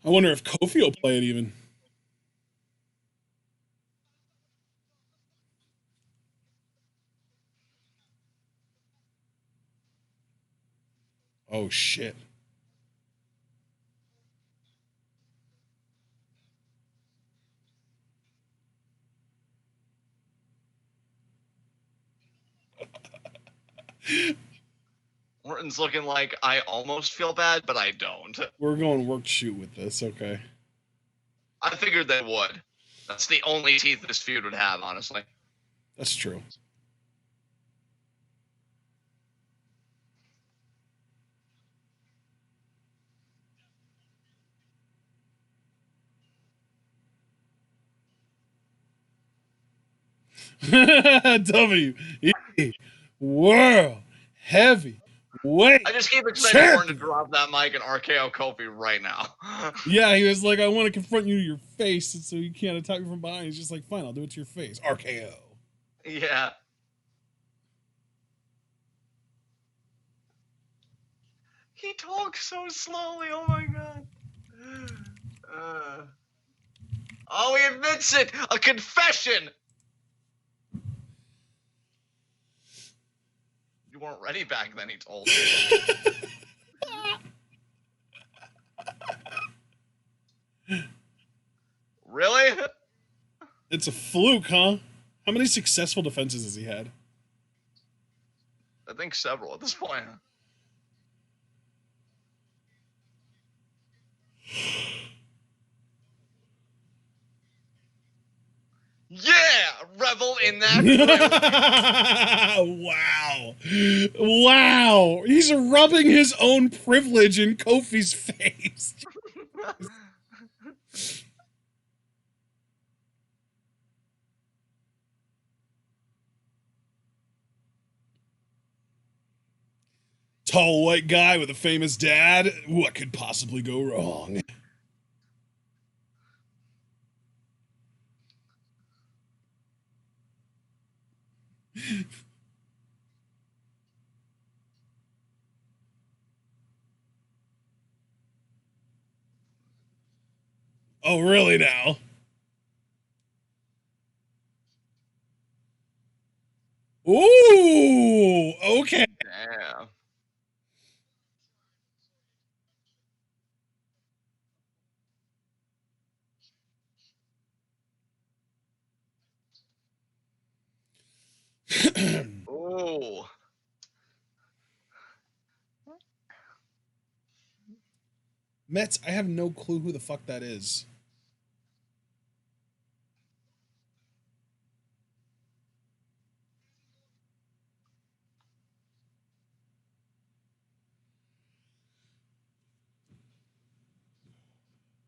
I wonder if Kofi will play it even. Oh, shit. Orton's looking like I almost feel bad, but I don't. We're going work shoot with this, okay. I figured they would. That's the only teeth this feud would have, honestly. That's true. W.E. World Heavy Weight. I just keep expecting Orton to drop that mic and RKO Kofi right now. Yeah, he was like, I want to confront you to your face, and so you can't attack me from behind. He's just like, fine, I'll do it to your face. RKO. Yeah. He talks so slowly. Oh my god. Oh, he admits it. A confession. You weren't ready back then, he told me. Really? It's a fluke, huh? How many successful defenses has he had? I think several at this point. Yeah, revel in that privilege. Wow. He's rubbing his own privilege in Kofi's face. Tall white guy with a famous dad. What could possibly go wrong? Oh, really now? Ooh, okay. Damn. Ooh. Mets, I have no clue who the fuck that is.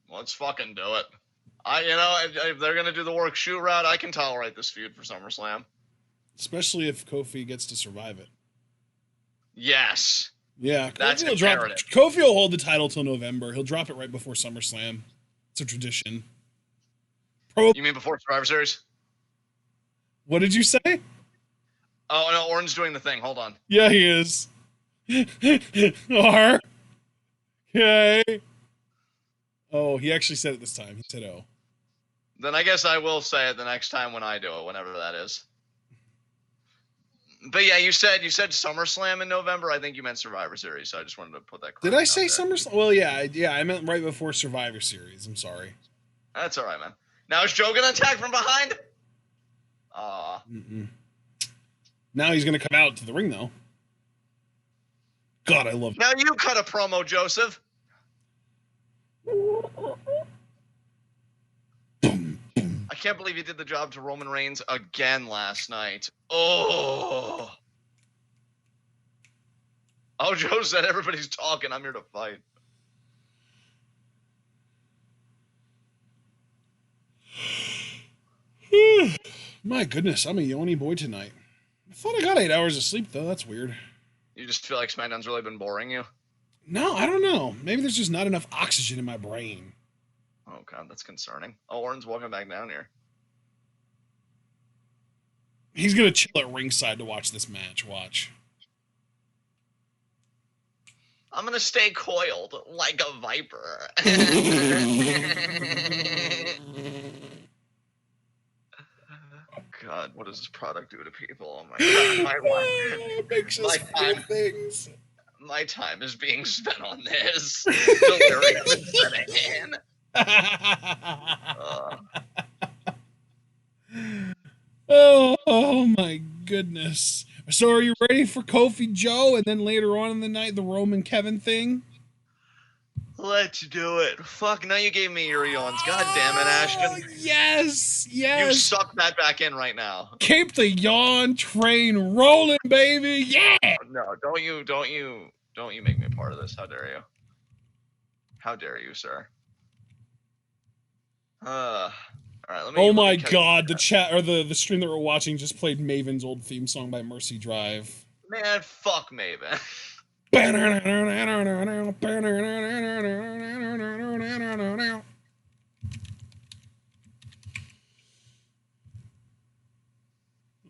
Let's fucking do it. If they're gonna do the work shoot route, I can tolerate this feud for SummerSlam. Especially if Kofi gets to survive it. Yes. Yeah, That's Kofi will hold the title till November. He'll drop it right before SummerSlam. It's a tradition. You mean before Survivor Series? What did you say? Oh, no, Orton's doing the thing. Hold on. Yeah, he is. R. Okay. Oh, he actually said it this time. He said, oh. Then I guess I will say it the next time when I do it, whenever that is. But yeah, you said SummerSlam in November. I think you meant Survivor Series, so I just wanted to put that. Did I say SummerSlam? Well, yeah, I meant right before Survivor Series. I'm sorry. That's all right, man. Now is Joe gonna attack from behind? Now he's gonna come out to the ring, though. God, I love. Now you cut a promo, Joseph. I can't believe he did the job to Roman Reigns again last night. Oh, Joe said everybody's talking. I'm here to fight. My goodness, I'm a yoni boy tonight. I thought I got 8 hours of sleep, though. That's weird. You just feel like SmackDown's really been boring you? No, I don't know. Maybe there's just not enough oxygen in my brain. Oh, God, that's concerning. Oh, Orton's walking back down here. He's going to chill at ringside to watch this match. Watch. I'm going to stay coiled like a viper. God, what does this product do to people? Oh, my God. Makes us feel things. My time is being spent on this. Delirium is setting in. Oh my goodness. So are you ready for Kofi Joe and then later on in the night the Roman Kevin thing? Let's do it. Fuck, now you gave me your yawns. God damn it, Ashton. Yes. You suck that back in right now. Keep the yawn train rolling, baby. Yeah. No, don't you make me a part of this. How dare you? How dare you, sir? All right, let me. Oh my God, the chat or the stream that we're watching just played Maven's old theme song by Mercy Drive. Man, fuck Maven. Oh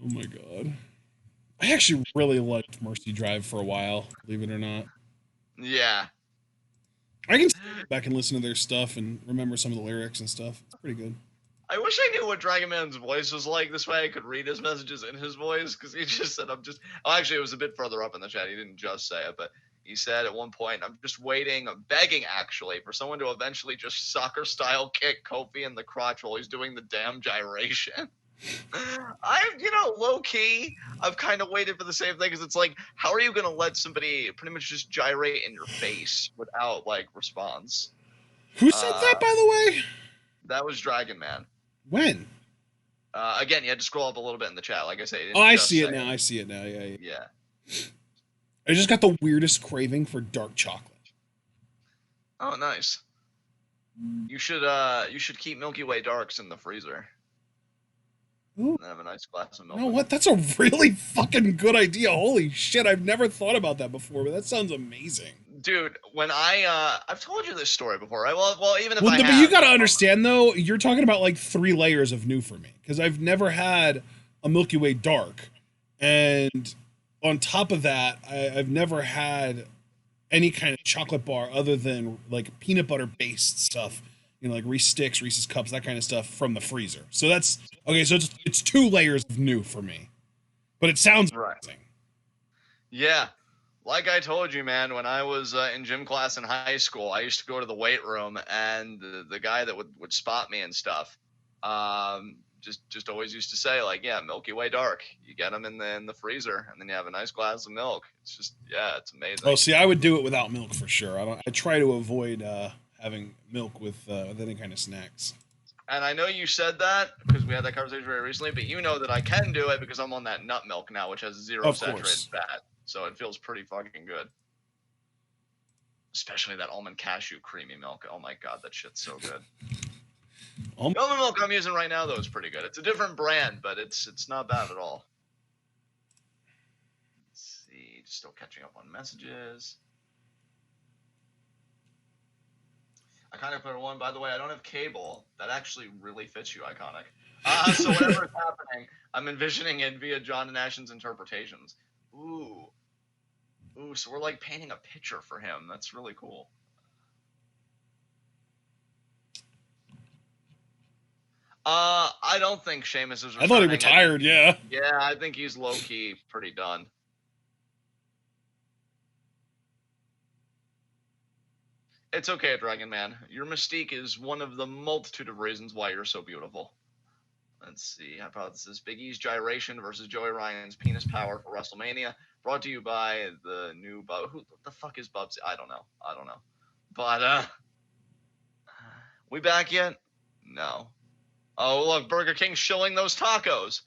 my God. I actually really liked Mercy Drive for a while, believe it or not. Yeah. I can go back and listen to their stuff and remember some of the lyrics and stuff. It's pretty good. I wish I knew what Dragon Man's voice was like. This way I could read his messages in his voice, because he just said, actually, it was a bit further up in the chat. He didn't just say it, but he said at one point, I'm just waiting, begging actually, for someone to eventually just soccer-style kick Kofi in the crotch while he's doing the damn gyration. Low key, I've kind of waited for the same thing, because it's like, how are you going to let somebody pretty much just gyrate in your face without, like, response? Who said that, by the way? That was Dragon Man. When? Again, you had to scroll up a little bit in the chat. Like I say, Oh, I see it now. I see it now. Yeah. I just got the weirdest craving for dark chocolate. Oh, nice. You should keep Milky Way Darks in the freezer. Ooh. And have a nice glass of milk. You know what? That's a really fucking good idea. Holy shit, I've never thought about that before, but that sounds amazing. Dude, when I've told you this story before, right? Well, even if but you gotta understand, though, you're talking about like 3 layers of new for me, because I've never had a Milky Way Dark, and on top of that, I've never had any kind of chocolate bar other than like peanut butter based stuff, like Reese Sticks, Reese's Cups, that kind of stuff from the freezer. So that's okay. So it's 2 layers of new for me, but it sounds amazing. Yeah. Like I told you, man, when I was in gym class in high school, I used to go to the weight room, and the guy that would spot me and stuff, just always used to say, like, yeah, Milky Way Dark. You get them in the freezer, and then you have a nice glass of milk. It's just, yeah, it's amazing. Oh, see, I would do it without milk for sure. I try to avoid having milk with any kind of snacks. And I know you said that because we had that conversation very recently, but you know that I can do it because I'm on that nut milk now, which has 0 saturated fat. So it feels pretty fucking good. Especially that almond cashew creamy milk. Oh my god, that shit's so good. The almond milk I'm using right now, though, is pretty good. It's a different brand, but it's not bad at all. Let's see. Still catching up on messages. I kind of put one, by the way, I don't have cable. That actually really fits you, Iconic. So whatever is happening, I'm envisioning it via John and Ashton's interpretations. Ooh, so we're like painting a picture for him. That's really cool. I don't think Sheamus is returning. I thought he retired, yeah. Yeah, I think he's low-key pretty done. It's okay, Dragon Man. Your mystique is one of the multitude of reasons why you're so beautiful. Let's see. Hypothesis: Big E's gyration versus Joey Ryan's penis power for WrestleMania. Brought to you by the new Bub. Who the fuck is Bubsy? I don't know. But, we back yet? No. Oh, look, Burger King shilling those tacos.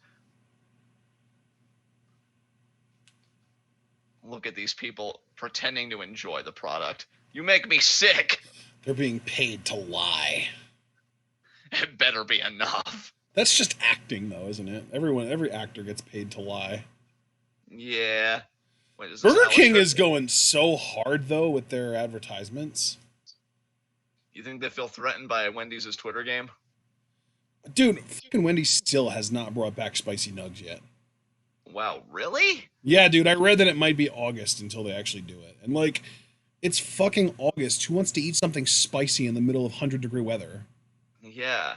Look at these people pretending to enjoy the product. You make me sick. They're being paid to lie. It better be enough. That's just acting, though, isn't it? Every actor gets paid to lie. Yeah. Wait, Burger King is going so hard, though, with their advertisements. You think they feel threatened by Wendy's Twitter game? Dude, fucking Wendy's still has not brought back spicy nugs yet. Wow, really? Yeah, dude, I read that it might be August until they actually do it. And, like, it's fucking August. Who wants to eat something spicy in the middle of 100-degree weather? Yeah.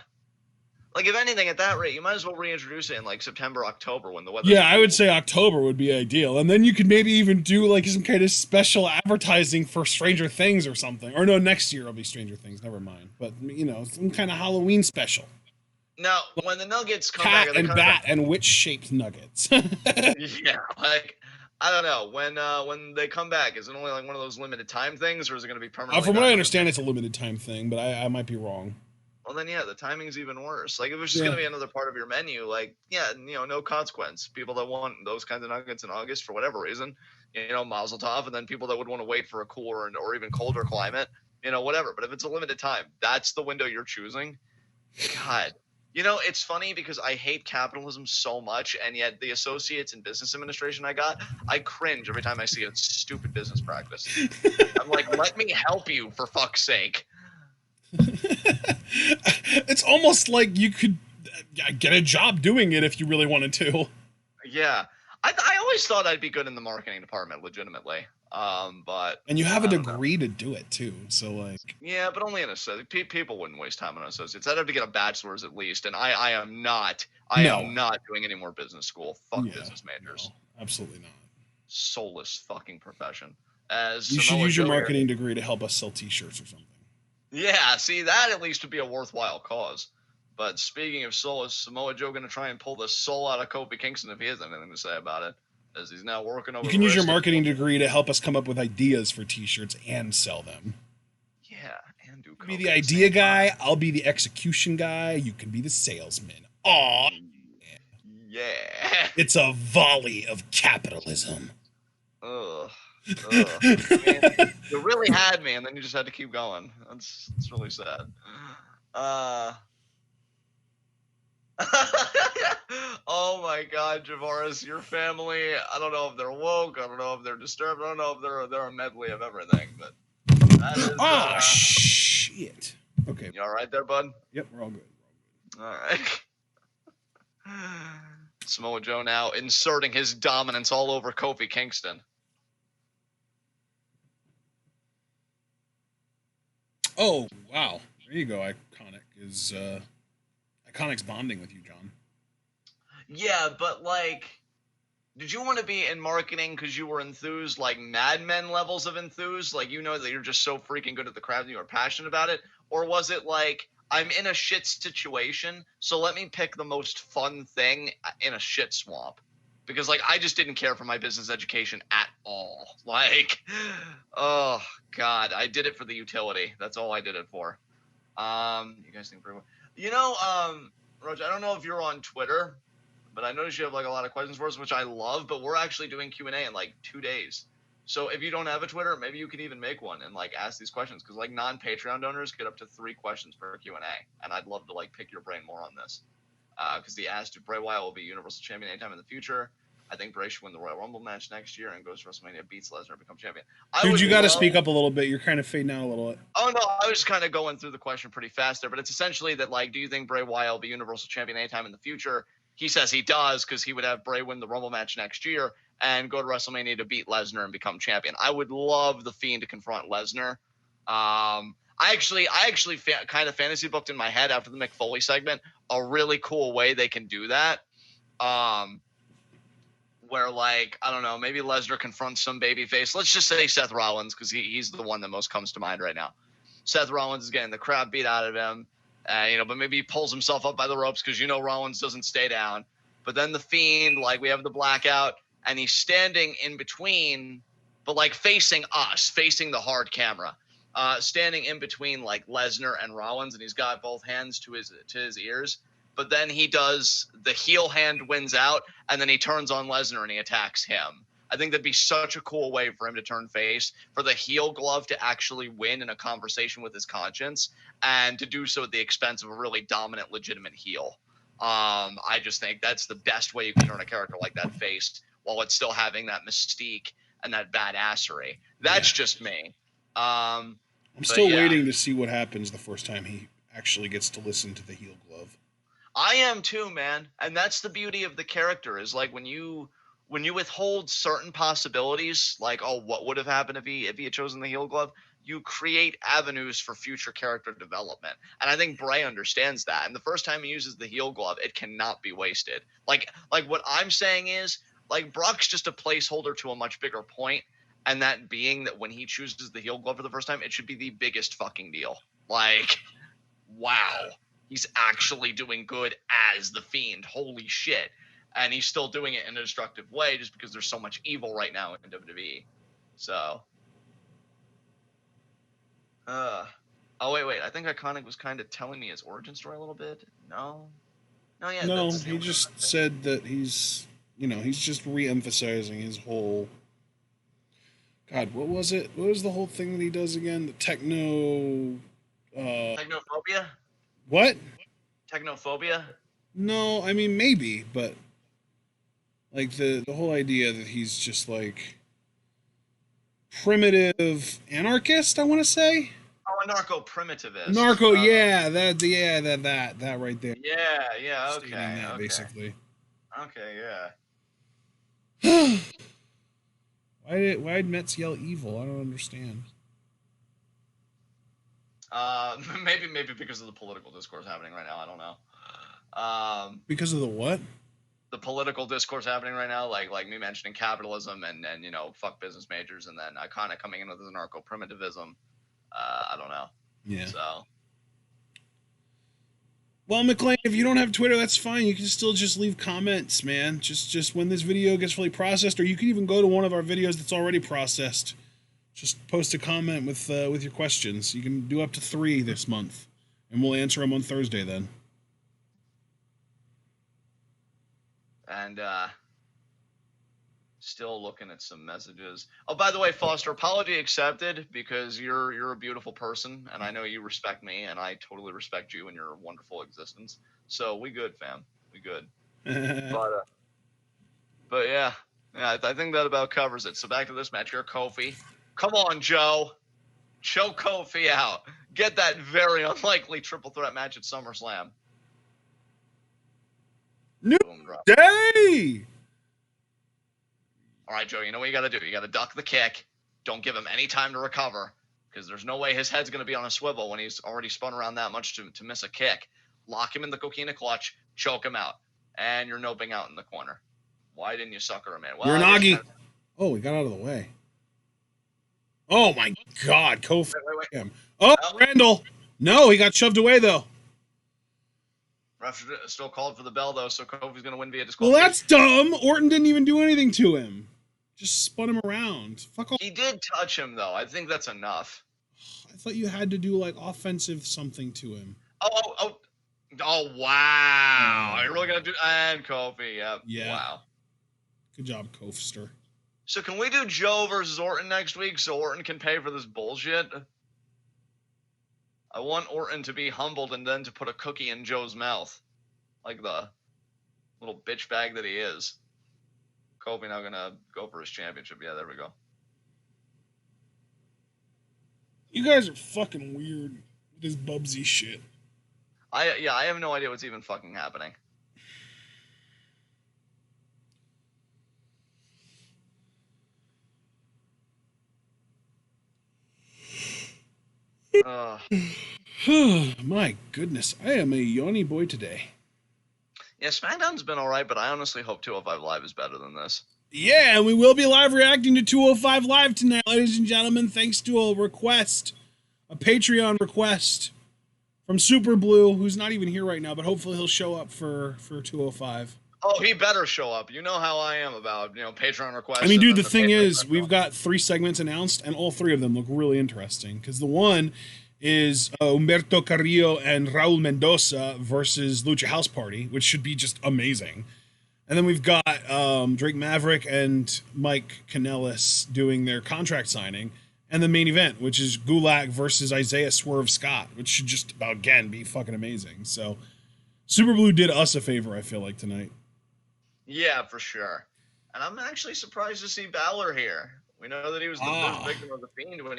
Like, if anything, at that rate, you might as well reintroduce it in, like, September, October, when the weather... Yeah, I would say October would be ideal. And then you could maybe even do, like, some kind of special advertising for Stranger Things or something. Or no, next year it'll be Stranger Things. Never mind. But, some kind of Halloween special. Now, when the nuggets come Cat back... and bat and witch-shaped nuggets. Yeah, like... I don't know. When they come back, is it only, like, one of those limited time things, or is it going to be permanent? From what I understand, it's a limited time thing, but I might be wrong. Well, then, yeah, the timing's even worse. Like, if it's just going to be another part of your menu, like, yeah, no consequence. People that want those kinds of nuggets in August for whatever reason, mazel tov, and then people that would want to wait for a cooler or even colder climate, whatever. But if it's a limited time, that's the window you're choosing. God. It's funny because I hate capitalism so much, and yet the associates in business administration I cringe every time I see a stupid business practice. I'm like, let me help you, for fuck's sake. It's almost like you could get a job doing it if you really wanted to. Yeah. I always thought I'd be good in the marketing department, legitimately. But... And you have a degree to do it, too, so, like... Yeah, but only an associate. People wouldn't waste time on associates. I'd have to get a bachelor's at least, and I am not doing any more business school. Fuck business majors. No, absolutely not. Soulless fucking profession. You should use your marketing degree to help us sell t-shirts or something. Yeah, see, that at least would be a worthwhile cause. But speaking of soul, is Samoa Joe going to try and pull the soul out of Kofi Kingston if he has anything to say about it? As he's now working over. You can use your marketing degree to help us come up with ideas for T-shirts and sell them. Yeah, and do. Be the idea guy. I'll be the execution guy. You can be the salesman. Aw. Yeah. It's a volley of capitalism. Ugh. I mean, you really had me, and then you just had to keep going. It's really sad. Oh my God, Javaris, your family. I don't know if they're woke. I don't know if they're disturbed. I don't know if they're a medley of everything. But that is. Shit. Okay. You all right there, bud? Yep, we're all good. All right. Samoa Joe now inserting his dominance all over Kofi Kingston. Oh, wow. There you go. Iconic. Iconic's bonding with you, John. Yeah, but like, did you want to be in marketing because you were enthused, like Mad Men levels of enthused? Like, you know that you're just so freaking good at the craft and you are passionate about it? Or was it like, I'm in a shit situation, so let me pick the most fun thing in a shit swamp? Because, like, I just didn't care for my business education at all. Like, oh, God, I did it for the utility. That's all I did it for. You guys think pretty well. You know, Roger, I don't know if you're on Twitter, but I noticed you have, like, a lot of questions for us, which I love, but we're actually doing Q&A in, like, 2 days. So if you don't have a Twitter, maybe you could even make one and, like, ask these questions, because, like, non-Patreon donors get up to 3 questions per Q&A, and I'd love to, like, pick your brain more on this. Because the asked if Bray Wyatt will be Universal Champion anytime in the future. I think Bray should win the Royal Rumble match next year and goes to WrestleMania, beats Lesnar, and becomes champion. Dude, you got to speak up a little bit. You're kind of fading out a little bit. Oh, no, I was kind of going through the question pretty fast there, but it's essentially that, like, do you think Bray Wyatt will be Universal Champion anytime in the future? He says he does, because he would have Bray win the Rumble match next year and go to WrestleMania to beat Lesnar and become champion. I would love The Fiend to confront Lesnar. I actually kind of fantasy booked in my head after the Mick Foley segment a really cool way they can do that. Where, like, I don't know, maybe Lesnar confronts some babyface. Let's just say Seth Rollins, because he's the one that most comes to mind right now. Seth Rollins is getting the crap beat out of him, but maybe he pulls himself up by the ropes because, Rollins doesn't stay down. But then the Fiend, like, we have the blackout, and he's standing in between, but, like, facing us, facing the hard camera, standing in between, like, Lesnar and Rollins, and he's got both hands to his ears. But then he does the heel hand wins out, and then he turns on Lesnar and he attacks him. I think that'd be such a cool way for him to turn face, for the heel glove to actually win in a conversation with his conscience, and to do so at the expense of a really dominant, legitimate heel. I just think that's the best way you can turn a character like that face while it's still having that mystique and that badassery. That's just me. I'm still waiting to see what happens the first time he actually gets to listen to the heel glove. I am too, man. And that's the beauty of the character, is like when you withhold certain possibilities, like, oh, what would have happened if he had chosen the heel glove, you create avenues for future character development. And I think Bray understands that. And the first time he uses the heel glove, it cannot be wasted. Like what I'm saying is, like, Brock's just a placeholder to a much bigger point, and that being that when he chooses the heel glove for the first time, it should be the biggest fucking deal. Like, wow. He's actually doing good as the Fiend. Holy shit. And he's still doing it in a destructive way just because there's so much evil right now in WWE. So. Oh, wait. I think Iconic was kind of telling me his origin story a little bit. No, he just said that he's just re-emphasizing his whole... God, what was it? What was the whole thing that he does again? The Technophobia? What? Technophobia? No, I mean, maybe, but like the whole idea that he's just like primitive anarchist, I want to say. Oh, a narco-primitivist. That right there. Yeah, okay. That, basically. Okay, yeah. Why'd Mets yell evil? I don't understand. Maybe because of the political discourse happening right now. I don't know. Because of the what? The political discourse happening right now, like me mentioning capitalism and fuck business majors, and then Iconic coming in with his narco-primitivism. I don't know. Yeah. So. Well, McLean, if you don't have Twitter, that's fine. You can still just leave comments, man. Just when this video gets fully processed, or you can even go to one of our videos that's already processed. Just post a comment with your questions. You can do up to 3 this month, and we'll answer them on Thursday then. And still looking at some messages. Oh, by the way, Foster, apology accepted, because you're a beautiful person, and I know you respect me, and I totally respect you and your wonderful existence. So we good, fam. We good. But yeah, I think that about covers it. So back to this match here, Kofi. Come on, Joe. Choke Kofi out. Get that very unlikely triple threat match at SummerSlam. New Day! All right, Joe, you know what you got to do? You got to duck the kick. Don't give him any time to recover, because there's no way his head's going to be on a swivel when he's already spun around that much to miss a kick. Lock him in the coquina clutch, choke him out, and you're noping out in the corner. Why didn't you sucker him in? Well, Uranagi. Oh, we got out of the way. Oh, my God. Kofi. Wait. Oh, Randall. No, he got shoved away, though. Ref still called for the bell, though, so Kofi's going to win via disqualification. Well, that's dumb. Orton didn't even do anything to him. Just spun him around. Fuck off. He did touch him, though. I think that's enough. I thought you had to do, like, offensive something to him. Oh, wow. Are you really going to do... And Kofi, yeah. Wow. Good job, Kofister. So can we do Joe versus Orton next week so Orton can pay for this bullshit? I want Orton to be humbled and then to put a cookie in Joe's mouth. Like the little bitch bag that he is. Kofi now gonna go for his championship. Yeah, there we go. You guys are fucking weird with this Bubsy shit. I have no idea what's even fucking happening. My goodness, I am a yawny boy today. Yeah, SmackDown's been alright, but I honestly hope 205 Live is better than this. Yeah, and we will be live reacting to 205 Live tonight, ladies and gentlemen, thanks to a request, a Patreon request from Super Blue, who's not even here right now, but hopefully he'll show up for 205. Oh, he better show up. You know how I am about, Patreon requests. I mean, dude, the thing is, we've got 3 segments announced, and all 3 of them look really interesting, because the one is Humberto Carrillo and Raul Mendoza versus Lucha House Party, which should be just amazing. And then we've got Drake Maverick and Mike Kanellis doing their contract signing, and the main event, which is Gulak versus Isaiah Swerve Scott, which should just, again, be fucking amazing. So Super Blue did us a favor, I feel like, tonight. Yeah, for sure. And I'm actually surprised to see Balor here. We know that he was the victim of the Fiend when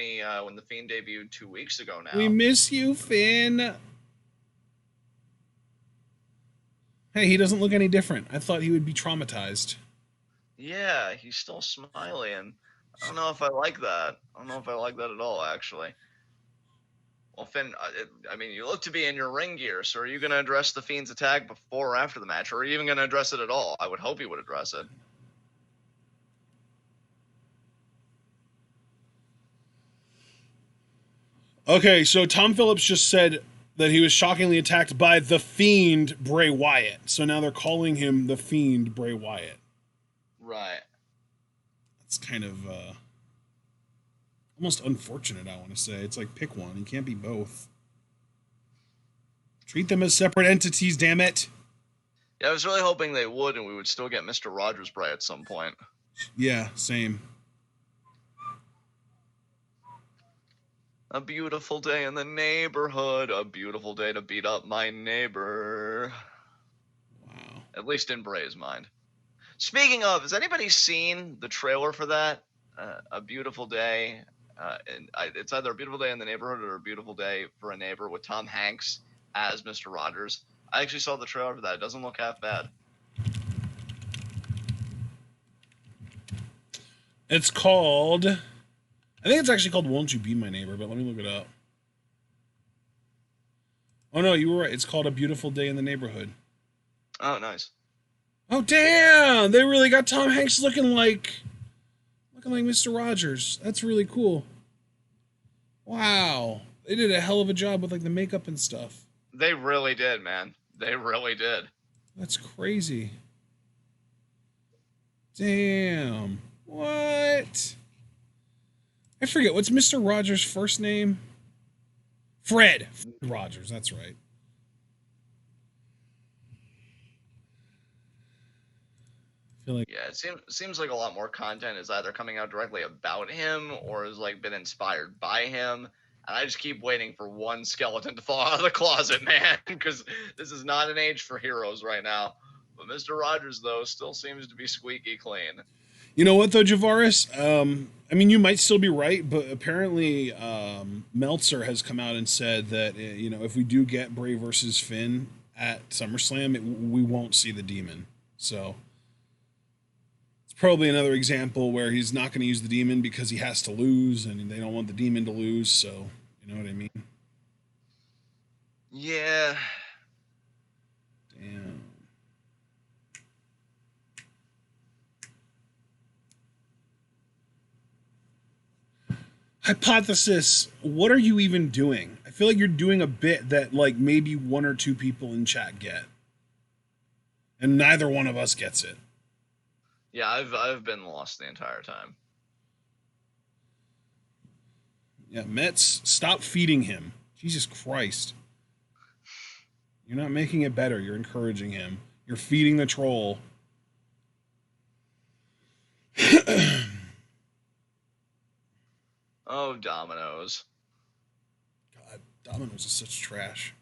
the Fiend debuted 2 weeks ago now. We miss you, Finn. Hey, he doesn't look any different. I thought he would be traumatized. Yeah, he's still smiling. I don't know if I like that. I don't know if I like that at all, actually. Well, Finn, I mean, you look to be in your ring gear, so are you going to address the Fiend's attack before or after the match, or are you even going to address it at all? I would hope you would address it. Okay, so Tom Phillips just said that he was shockingly attacked by the Fiend Bray Wyatt. So now they're calling him the Fiend Bray Wyatt. Right. That's kind of almost unfortunate, I want to say. It's like, pick one. You can't be both. Treat them as separate entities, damn it. Yeah, I was really hoping they would, and we would still get Mr. Rogers Bray at some point. Yeah, same. A beautiful day in the neighborhood. A beautiful day to beat up my neighbor. Wow. At least in Bray's mind. Speaking of, has anybody seen the trailer for that? A Beautiful Day. It's either A Beautiful Day in the Neighborhood or A Beautiful Day for a Neighbor with Tom Hanks as Mr. Rogers. I actually saw the trailer for that. It doesn't look half bad. It's called... I think it's actually called Won't You Be My Neighbor, but let me look it up. Oh, no, you were right. It's called A Beautiful Day in the Neighborhood. Oh, nice. Oh, damn! They really got Tom Hanks looking like Mr. Rogers. That's really cool. Wow. They did a hell of a job with, like, the makeup and stuff. They really did, man. They really did. That's crazy. Damn. What? I forget. What's Mr. Rogers' first name? Fred Rogers. That's right. I feel like Yeah, it seems like a lot more content is either coming out directly about him or has like been inspired by him. And I just keep waiting for one skeleton to fall out of the closet, man, because this is not an age for heroes right now. But Mr. Rogers, though, still seems to be squeaky clean. You know what though, Javaris? I mean, you might still be right, but apparently Meltzer has come out and said that if we do get Bray versus Finn at SummerSlam, we won't see the Demon. So it's probably another example where he's not going to use the Demon because he has to lose, and they don't want the Demon to lose. So you know what I mean? Yeah. Damn. Hypothesis, what are you even doing? I feel like you're doing a bit that like maybe one or two people in chat get. And neither one of us gets it. Yeah, I've been lost the entire time. Yeah, Mets, stop feeding him. Jesus Christ. You're not making it better. You're encouraging him. You're feeding the troll. Oh, Domino's. God, Domino's is such trash.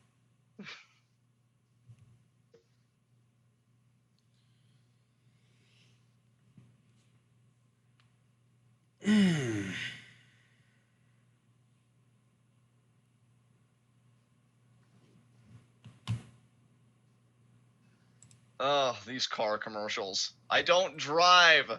Oh, these car commercials. I don't drive.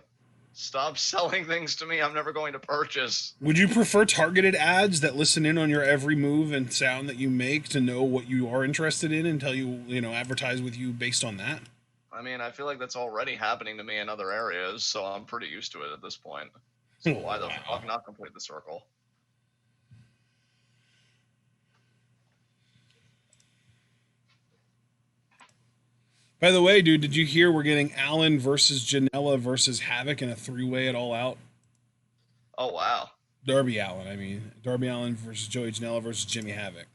Stop selling things to me I'm never going to purchase. Would you prefer targeted ads that listen in on your every move and sound that you make to know what you are interested in and tell you, advertise with you based on that? I mean, I feel like that's already happening to me in other areas, so I'm pretty used to it at this point. So why the fuck not complete the circle? By the way, dude, did you hear we're getting Allen versus Janela versus Havoc in a three-way at All Out? Oh, wow. Darby Allin, I mean. Darby Allin versus Joey Janela versus Jimmy Havoc.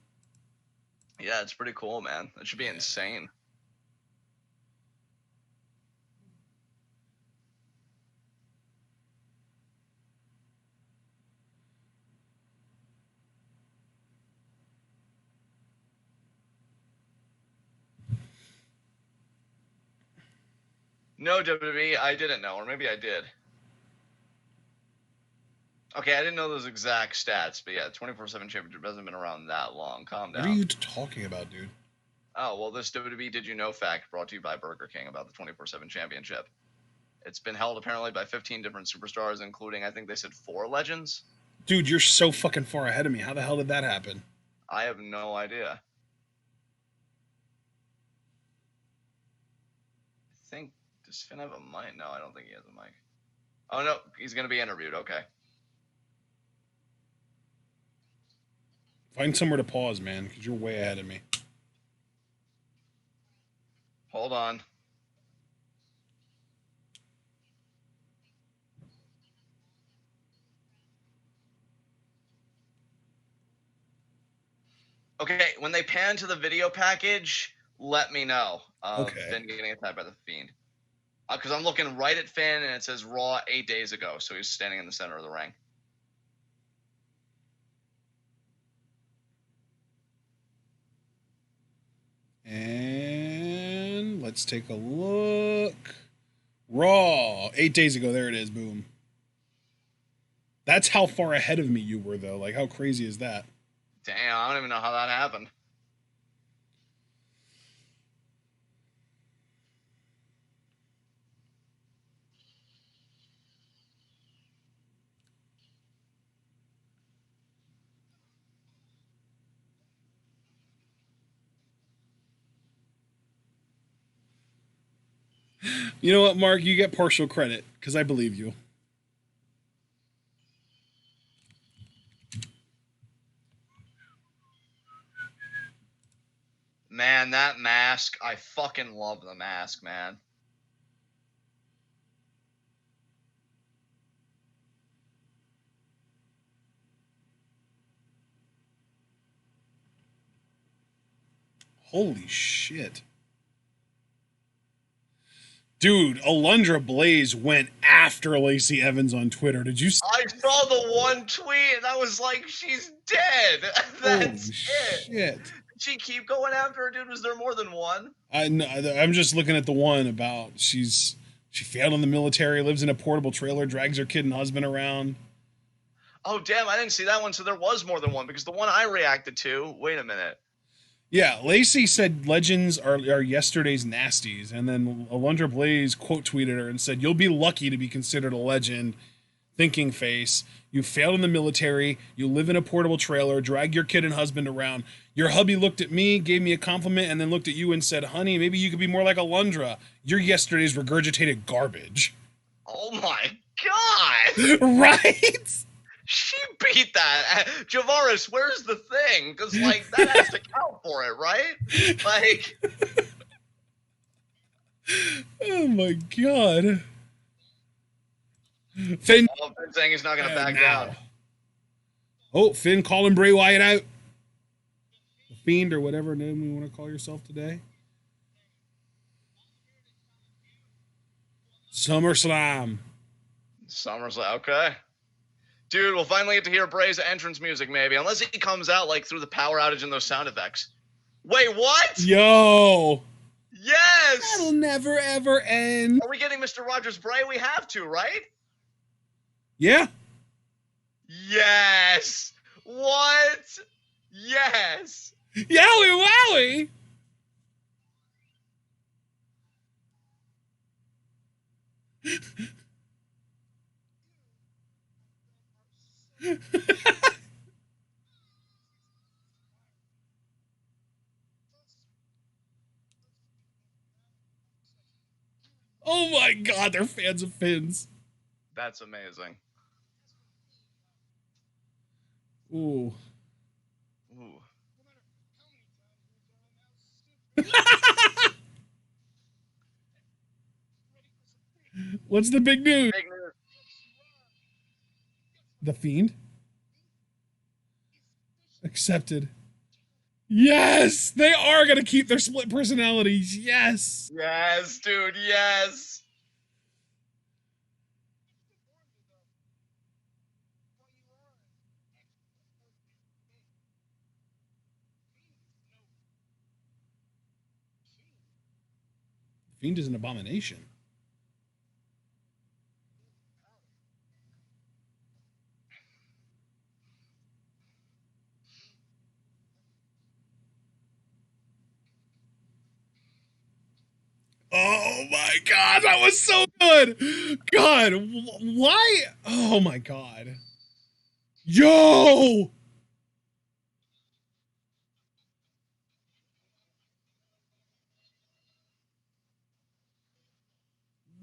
Yeah, it's pretty cool, man. That should be insane. No, WWE, I didn't know, or maybe I did. Okay, I didn't know those exact stats, but yeah, 24/7 championship hasn't been around that long. Calm down. What are you talking about, dude? Oh, well, this WWE Did You Know fact brought to you by Burger King about the 24/7 championship. It's been held apparently by 15 different superstars, including, I think they said 4 legends. Dude, you're so fucking far ahead of me. How the hell did that happen? I have no idea. I think, does Finn have a mic? No, I don't think he has a mic. Oh, no, he's going to be interviewed. Okay. Find somewhere to pause, man, because you're way ahead of me. Hold on. Okay, when they pan to the video package, let me know. Okay. Finn getting attacked by the Fiend. Because I'm looking right at Finn, and it says Raw 8 days ago, so he's standing in the center of the ring. And let's take a look. Raw, 8 days ago. There it is. Boom. That's how far ahead of me you were, though. Like, how crazy is that? Damn, I don't even know how that happened. You know what, Mark? You get partial credit, because I believe you. Man, that mask, I fucking love the mask, man. Holy shit. Dude, Alundra Blaze went after Lacey Evans on Twitter. Did you see? I saw the one tweet and I was like, she's dead. That's Holy shit. Did she keep going after her, dude? Was there more than one? I'm just looking at the one about she failed in the military, lives in a portable trailer, drags her kid and husband around. Oh, damn, I didn't see that one, so there was more than one, because the one I reacted to, wait a minute. Yeah, Lacey said legends are yesterday's nasties, and then Alundra Blaze quote tweeted her and said, "You'll be lucky to be considered a legend. Thinking face. You failed in the military. You live in a portable trailer. Drag your kid and husband around. Your hubby looked at me, gave me a compliment, and then looked at you and said, 'Honey, maybe you could be more like Alundra. You're yesterday's regurgitated garbage.'" Oh my god! Right? She beat that. Javaris, where's the thing? Because, like, that has to count for it, right? Like... Oh my god. Finn. Oh, Finn's saying he's not going to back down. Oh, Finn calling Bray Wyatt out. The Fiend, or whatever name you want to call yourself today. SummerSlam. SummerSlam, okay. Dude, we'll finally get to hear Bray's entrance music, maybe. Unless he comes out, like, through the power outage and those sound effects. Wait, what? Yo! Yes! That'll never, ever end. Are we getting Mr. Rogers Bray? We have to, right? Yeah. Yes! What? Yes! Yowie wowie! Oh my god, they're fans of Finn's. That's amazing. Ooh. Ooh. What's the big news? Big news. The Fiend? Accepted. Yes! They are going to keep their split personalities. Yes! Yes, dude, yes! Fiend is an abomination. Oh my god, that was so good! God, why? Oh my god. Yo!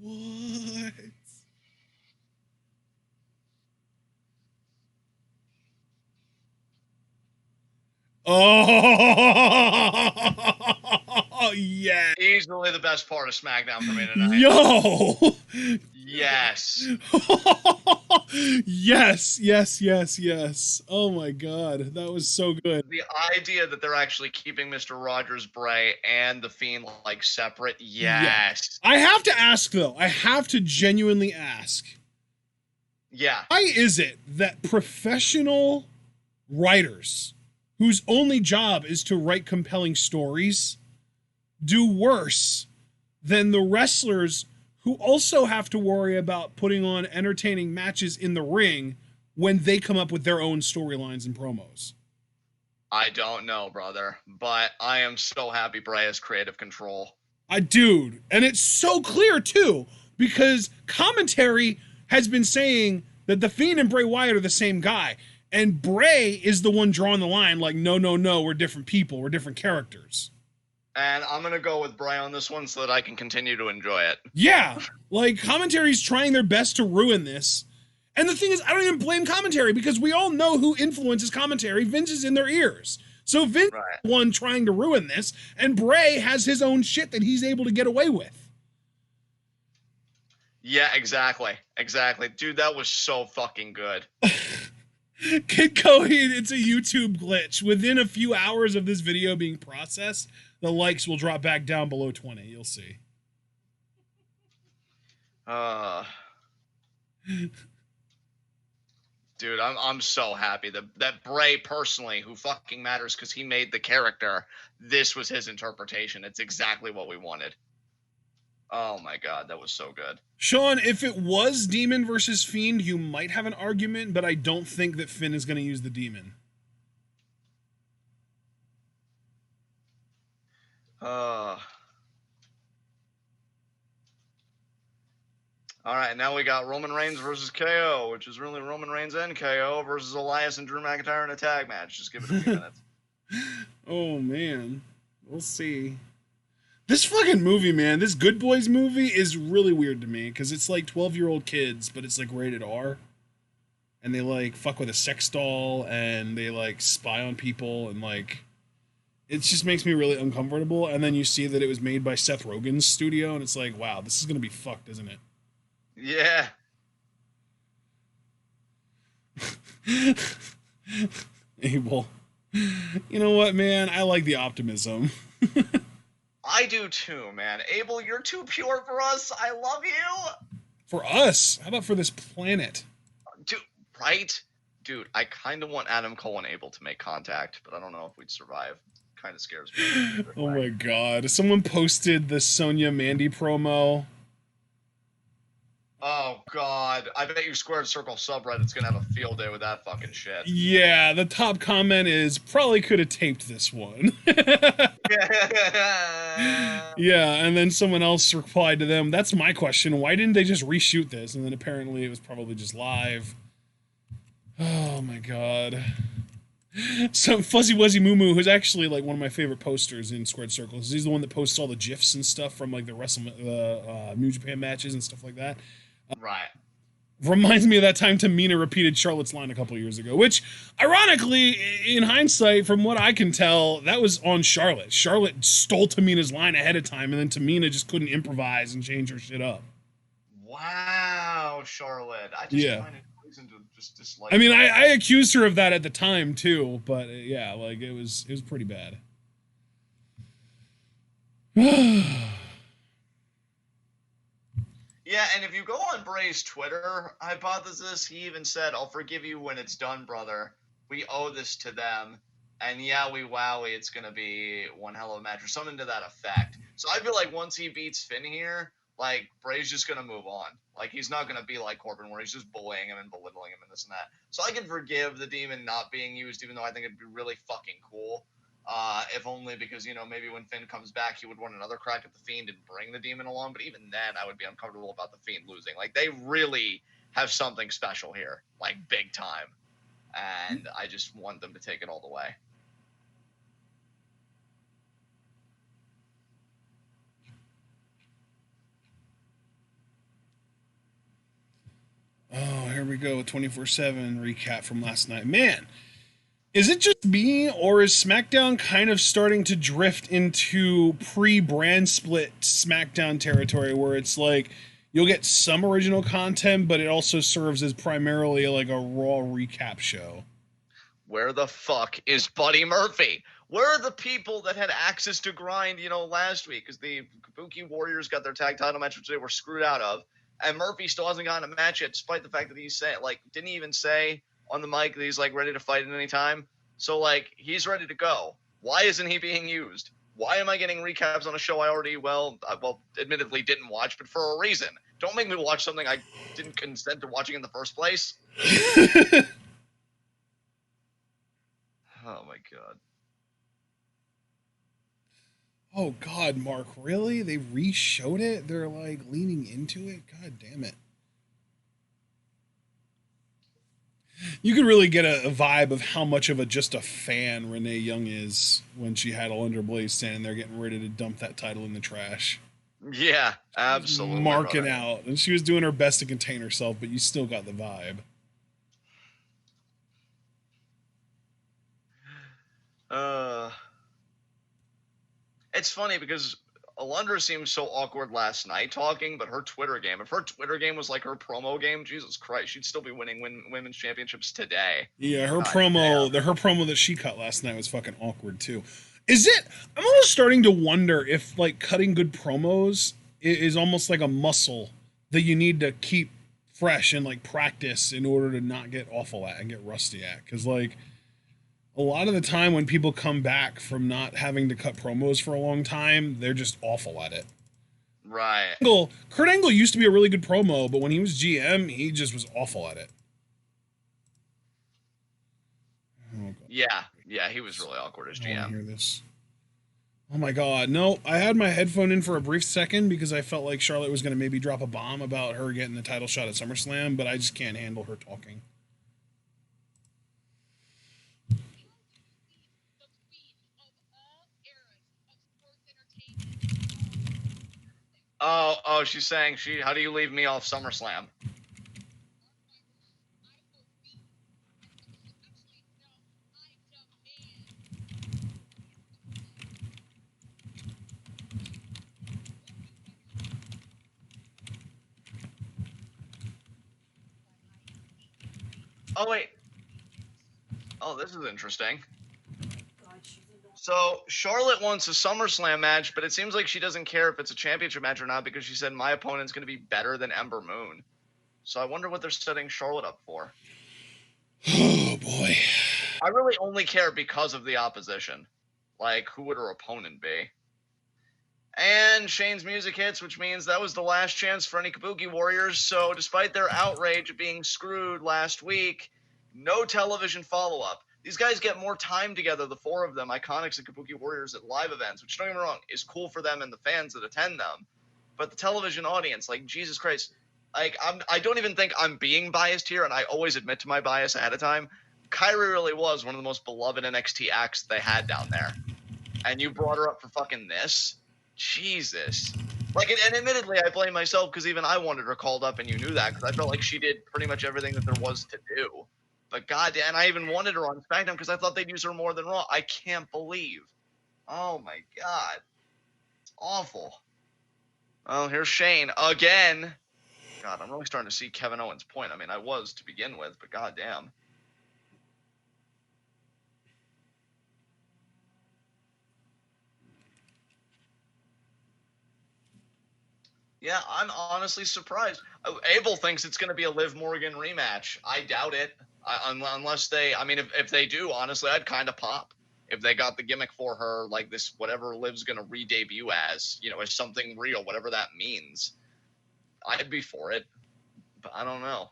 What? Oh, yeah. Easily the best part of SmackDown for me tonight. Yo! Yes. Yes. Oh my god, that was so good. The idea that they're actually keeping Mr. Rogers Bray and The Fiend, like, separate, yes. Yeah. I have to ask, though. I have to genuinely ask. Yeah. Why is it that professional writers whose only job is to write compelling stories do worse than the wrestlers who also have to worry about putting on entertaining matches in the ring when they come up with their own storylines and promos? I don't know, brother, but I am so happy Bray has creative control. Dude, and it's so clear, too, because commentary has been saying that The Fiend and Bray Wyatt are the same guy, and Bray is the one drawing the line like, no, we're different people, we're different characters. And I'm going to go with Bray on this one so that I can continue to enjoy it. Yeah, like, commentary's trying their best to ruin this. And the thing is, I don't even blame commentary, because we all know who influences commentary. Vince is in their ears. So Vince Right. is the one trying to ruin this, and Bray has his own shit that he's able to get away with. Yeah, exactly. Exactly. Dude, that was so fucking good. Kid Cody, it's a YouTube glitch. Within a few hours of this video being processed, the likes will drop back down below 20. You'll see. Dude, I'm so happy that Bray personally, who fucking matters because he made the character, this was his interpretation. It's exactly what we wanted. Oh my god, that was so good. Sean, if it was Demon versus Fiend, you might have an argument, but I don't think that Finn is going to use the Demon. All right, now we got Roman Reigns versus KO, which is really Roman Reigns and KO versus Elias and Drew McIntyre in a tag match. Just give it a few minutes. Oh, man. We'll see. This fucking movie, man, this Good Boys movie is really weird to me because it's like 12-year-old kids, but it's like rated R. And they like fuck with a sex doll and they like spy on people and like it just makes me really uncomfortable. And then you see that it was made by Seth Rogen's studio and it's like, wow, this is going to be fucked, isn't it? Yeah. Abel. You know what, man? I like the optimism. I do too, man. Abel, you're too pure for us. I love you. For us? How about for this planet? Dude, right? Dude, I kind of want Adam Cole and Abel to make contact, but I don't know if we'd survive. Kind of scares me. Oh my god. Someone posted the Sonya Mandy promo. Oh god. I bet you Squared Circle subreddit's gonna have a field day with that fucking shit. Yeah, the top comment is probably could have taped this one. Yeah, and then someone else replied to them, that's my question, why didn't they just reshoot this? And then apparently it was probably just live. Oh my god. So Fuzzy Wuzzy Moo Moo, who's actually like one of my favorite posters in Squared Circles, he's the one that posts all the GIFs and stuff from like the New Japan matches and stuff like that. Right. Reminds me of that time Tamina repeated Charlotte's line a couple years ago, which, ironically, in hindsight, from what I can tell, that was on Charlotte. Charlotte stole Tamina's line ahead of time, and then Tamina just couldn't improvise and change her shit up. Wow, Charlotte. I just find it reason to just dislike. I mean, I accused her of that at the time too, but yeah, like it was pretty bad. Yeah, and if you go on Bray's Twitter hypothesis, he even said, I'll forgive you when it's done, brother. We owe this to them. And yowie wowie, it's going to be one hell of a match or something to that effect. So I feel like once he beats Finn here, like, Bray's just going to move on. Like, he's not going to be like Corbin where he's just bullying him and belittling him and this and that. So I can forgive the Demon not being used, even though I think it'd be really fucking cool. If only because, you know, maybe when Finn comes back, he would want another crack at the Fiend and bring the Demon along. But even then, I would be uncomfortable about the Fiend losing. Like, they really have something special here, like, big time. And I just want them to take it all the way. Oh, here we go. 24/7 recap from last night. Man, is it just me, or is SmackDown kind of starting to drift into pre-brand split SmackDown territory where it's like you'll get some original content, but it also serves as primarily like a Raw recap show? Where the fuck is Buddy Murphy? Where are the people that had access to grind, you know, last week? Because the Kabuki Warriors got their tag title match, which they were screwed out of. And Murphy still hasn't gotten a match yet, despite the fact that he's saying, like, didn't he even say on the mic that he's, like, ready to fight at any time? So, like, he's ready to go. Why isn't he being used? Why am I getting recaps on a show I already, well, admittedly didn't watch, but for a reason? Don't make me watch something I didn't consent to watching in the first place. Oh, my God. Oh, God, Mark, really? They re-showed it? They're, like, leaning into it? God damn it. You could really get a vibe of how much of just a fan Renee Young is when she had Alundra Blaze standing there getting ready to dump that title in the trash. Yeah, absolutely. Marking out. And she was doing her best to contain herself, but you still got the vibe. it's funny because Alundra seemed so awkward last night talking, but her Twitter game, if her Twitter game was like her promo game, Jesus Christ, she'd still be winning women's championships today. Yeah, her God promo, damn. her promo that she cut last night was fucking awkward too. Is it? I'm almost starting to wonder if like cutting good promos is almost like a muscle that you need to keep fresh and like practice in order to not get awful at and get rusty at. Because like a lot of the time when people come back from not having to cut promos for a long time, they're just awful at it. Right. Kurt Angle used to be a really good promo, but when he was GM, he just was awful at it. Oh, Yeah, he was really awkward as I don't GM. wanna hear this. Oh my god, no, I had my headphone in for a brief second because I felt like Charlotte was going to maybe drop a bomb about her getting the title shot at SummerSlam, but I just can't handle her talking. Oh, she's saying how do you leave me off SummerSlam? Oh, wait. Oh, this is interesting. So, Charlotte wants a SummerSlam match, but it seems like she doesn't care if it's a championship match or not because she said my opponent's going to be better than Ember Moon. So I wonder what they're setting Charlotte up for. Oh boy. I really only care because of the opposition. Like, who would her opponent be? And Shane's music hits, which means that was the last chance for any Kabuki Warriors. So despite their outrage of being screwed last week, no television follow-up. These guys get more time together, the four of them, Iconics and Kabuki Warriors, at live events, which, don't get me wrong, is cool for them and the fans that attend them. But the television audience, like, Jesus Christ, like, I don't even think I'm being biased here, and I always admit to my bias ahead of time. Kyrie really was one of the most beloved NXT acts they had down there. And you brought her up for fucking this? Jesus. Like, and admittedly, I blame myself because even I wanted her called up, and you knew that, because I felt like she did pretty much everything that there was to do. But goddamn, and I even wanted her on SmackDown because I thought they'd use her more than Raw. I can't believe. Oh my god. It's awful. Oh, here's Shane again. God, I'm really starting to see Kevin Owens' point. I mean, I was to begin with, but goddamn. Yeah, I'm honestly surprised. Abel thinks it's going to be a Liv Morgan rematch. I doubt it. Unless they, I mean, if they do, honestly, I'd kind of pop. If they got the gimmick for her, like this, whatever Liv's going to re-debut as, you know, as something real, whatever that means, I'd be for it. But I don't know.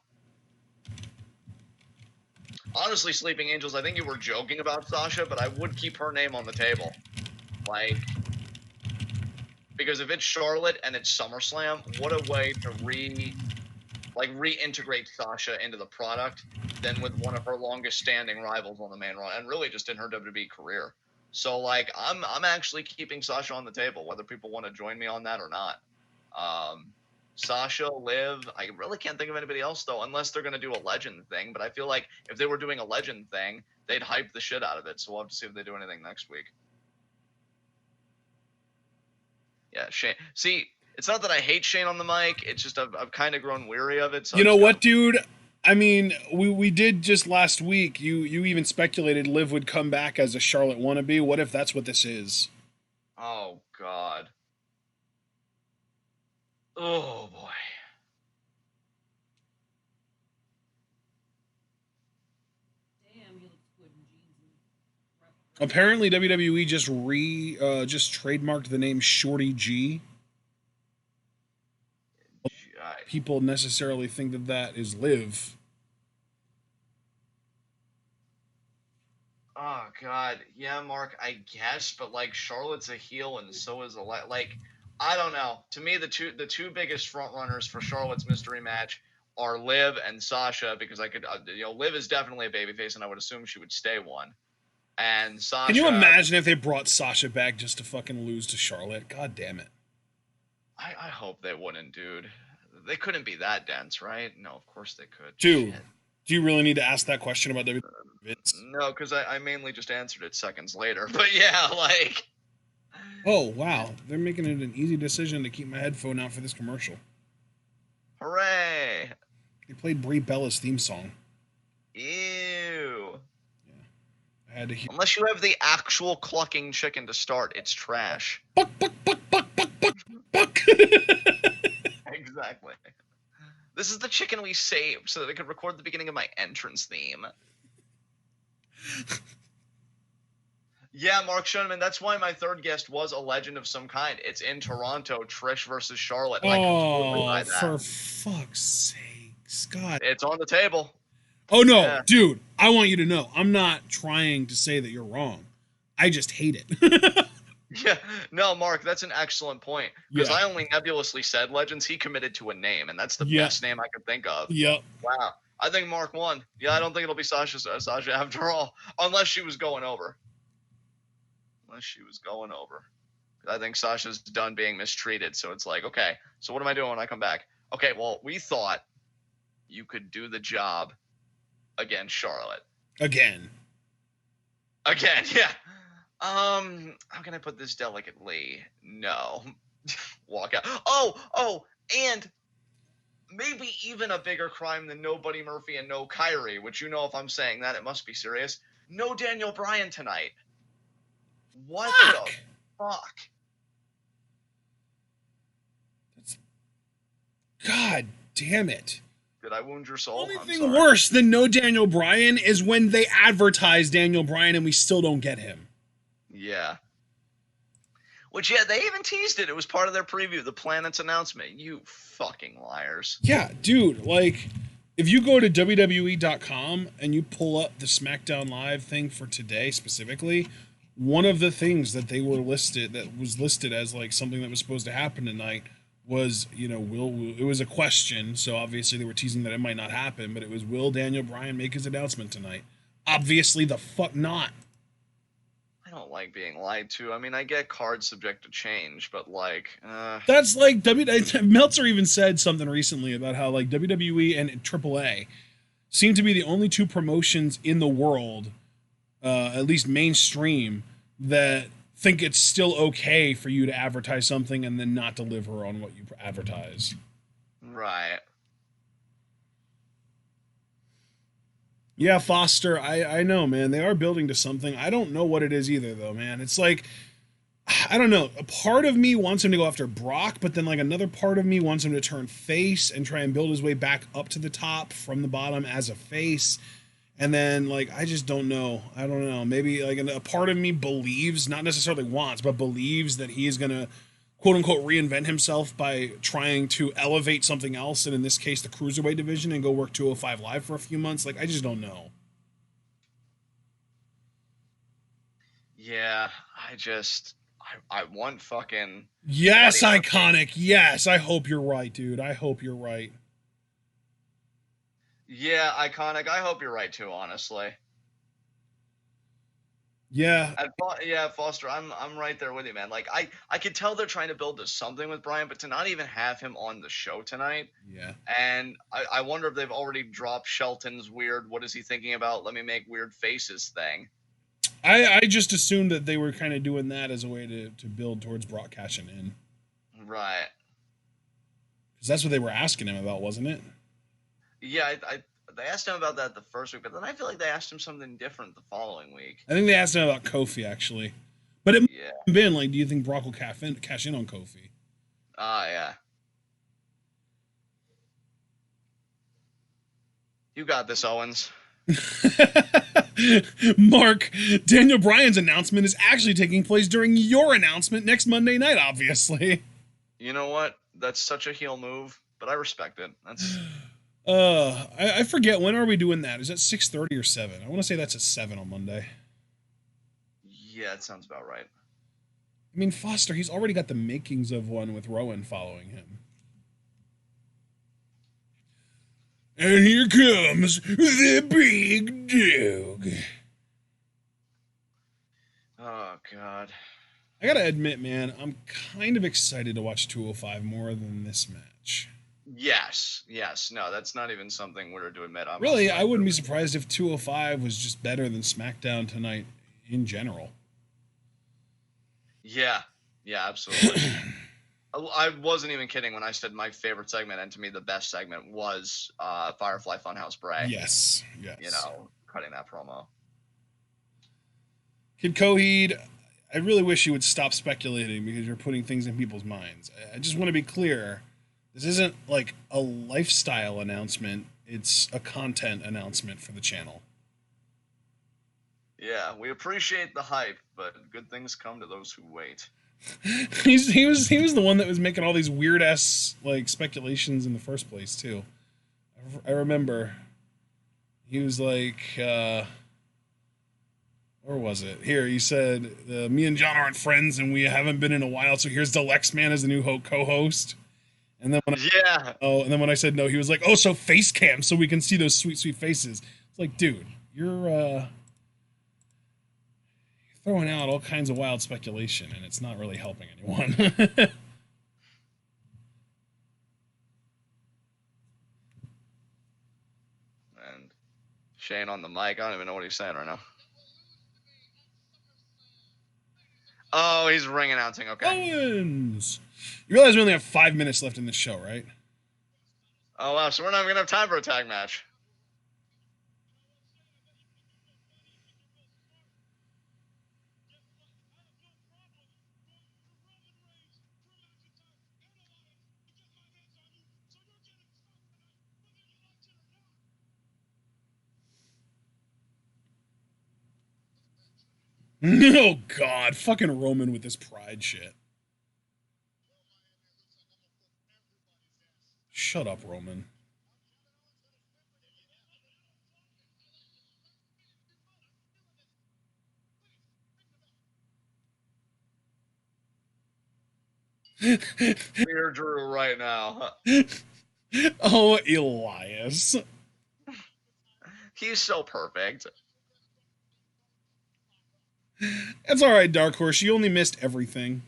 Honestly, Sleeping Angels, I think you were joking about Sasha, but I would keep her name on the table. Like, because if it's Charlotte and it's SummerSlam, what a way to reintegrate Sasha into the product than with one of her longest standing rivals on the main roster, and really just in her WWE career. So like I'm actually keeping Sasha on the table, whether people want to join me on that or not. Sasha, Liv, I really can't think of anybody else though, unless they're gonna do a legend thing. But I feel like if they were doing a legend thing, they'd hype the shit out of it. So we'll have to see if they do anything next week. Yeah, Shane. See, it's not that I hate Shane on the mic. It's just I've kind of grown weary of it. So You know what, dude? I mean, we did just last week. You even speculated Liv would come back as a Charlotte wannabe. What if that's what this is? Oh God. Oh boy. Apparently, WWE just trademarked the name Shorty G. People necessarily think that that is Liv. Oh God, yeah, Mark. I guess, but like Charlotte's a heel, and so is like. I don't know. To me, the two biggest front runners for Charlotte's mystery match are Liv and Sasha, because I could, Liv is definitely a babyface, and I would assume she would stay one. And Sasha. Can you imagine if they brought Sasha back just to fucking lose to Charlotte? God damn it. I hope they wouldn't, dude. They couldn't be that dense, right? No, of course they could. Dude, Shit. Do you really need to ask that question about WWE? No, because I mainly just answered it seconds later. But yeah, like, Oh, wow. They're making it an easy decision to keep my headphone out for this commercial. Hooray! They played Brie Bella's theme song. Ew. I had to hear. Unless you have the actual clucking chicken to start, it's trash. Buck, buck, buck, buck, buck, buck, buck. Exactly. This is the chicken we saved so that I could record the beginning of my entrance theme. Yeah, Mark Schoeneman, that's why my third guest was a legend of some kind. It's in Toronto, Trish versus Charlotte. And I completely buy that. For fuck's sake, Scott. It's on the table. Oh, no, Yeah. dude, I want you to know, I'm not trying to say that you're wrong. I just hate it. Yeah, no, Mark, that's an excellent point. Because Yeah. I only nebulously said legends. He committed to a name, and that's the Yeah. best name I could think of. Yep. Wow. I think Mark won. Yeah, I don't think it'll be Sasha after all. Unless she was going over. I think Sasha's done being mistreated. So it's like, okay, so what am I doing when I come back? Okay, well, we thought you could do the job against Charlotte. Again, yeah. How can I put this delicately? No. Walk out. Oh, and maybe even a bigger crime than no Buddy Murphy and no Kyrie, which, you know, if I'm saying that, it must be serious. No Daniel Bryan tonight. What the fuck? God damn it. Did I wound your soul? The only I'm thing sorry. worse than no Daniel Bryan is when they advertise Daniel Bryan and we still don't get him. Yeah. Which, yeah, they even teased it. It was part of their preview, the Planet's announcement. You fucking liars. Yeah, dude, like, if you go to WWE.com and you pull up the SmackDown Live thing for today specifically, one of the things that they were listed, that was listed as, like, something that was supposed to happen tonight was, you know, it was a question, so obviously they were teasing that it might not happen, but it was, will Daniel Bryan make his announcement tonight? Obviously the fuck not. I don't like being lied to. I mean, I get cards subject to change, but like, That's like Meltzer even said something recently about how like WWE and AAA seem to be the only two promotions in the world, at least mainstream, that think it's still okay for you to advertise something and then not deliver on what you advertise. right. Yeah, Foster, I know, man. They are building to something. I don't know what it is either, though, man. It's like, I don't know. A part of me wants him to go after Brock, but then like another part of me wants him to turn face and try and build his way back up to the top from the bottom as a face. And then like, I just don't know. I don't know. Maybe like a part of me believes, not necessarily wants, but believes that he is going to quote unquote reinvent himself by trying to elevate something else, and in this case the cruiserweight division, and go work 205 Live for a few months. Like, I just don't know. Yeah, I want fucking... Yes, Iconic. Yes, I hope you're right, dude. I hope you're right. Yeah, Iconic. I hope you're right too, honestly. Yeah. Yeah, Foster, I'm right there with you, man. Like, I could tell they're trying to build to something with Bryan, but to not even have him on the show tonight. Yeah. And I wonder if they've already dropped Shelton's weird, what is he thinking about, let me make weird faces thing. I just assumed that they were kind of doing that as a way to build towards Brock cashing in. Right. Because that's what they were asking him about, wasn't it? Yeah, they asked him about that the first week, but then I feel like they asked him something different the following week. I think they asked him about Kofi, actually. But it might Yeah. have been like, do you think Brock will cash in on Kofi? Yeah. You got this, Owens. Mark, Daniel Bryan's announcement is actually taking place during your announcement next Monday night, obviously. You know what? That's such a heel move, but I respect it. That's... I forget, when are we doing that? Is that 6:30 or 7? I want to say that's at 7 on Monday. Yeah, it sounds about right. I mean, Foster, he's already got the makings of one with Rowan following him. And here comes the big dog. Oh, God. I gotta admit, man, I'm kind of excited to watch 205 more than this match. Yes. No, that's not even something weird to admit. Really, I wouldn't be surprised if 205 was just better than SmackDown tonight in general. Yeah. Yeah, absolutely. I wasn't even kidding when I said my favorite segment, and to me the best segment was Firefly Funhouse Bray. Yes. You know, cutting that promo. Kid Coheed, I really wish you would stop speculating because you're putting things in people's minds. I just want to be clear. This isn't like a lifestyle announcement. It's a content announcement for the channel. Yeah, we appreciate the hype, but good things come to those who wait. he was the one that was making all these weird ass like speculations in the first place too. I remember he was like, or was it? Here he said, "Me and John aren't friends, and we haven't been in a while. So here's the Lex Man as the new co-host." And then when I said no, he was like, "Oh, so face cam, so we can see those sweet faces." It's like, dude, you're throwing out all kinds of wild speculation, and it's not really helping anyone. And Shane on the mic, I don't even know what he's saying right now. Oh, he's ring announcing. Okay. Owens! You realize we only have 5 minutes left in this show, right? Oh, wow. So we're not even going to have time for a tag match. Oh, God. Fucking Roman with this pride shit. Shut up, Roman. We're Drew right now. Oh, Elias. He's so perfect. That's all right, Dark Horse. You only missed everything.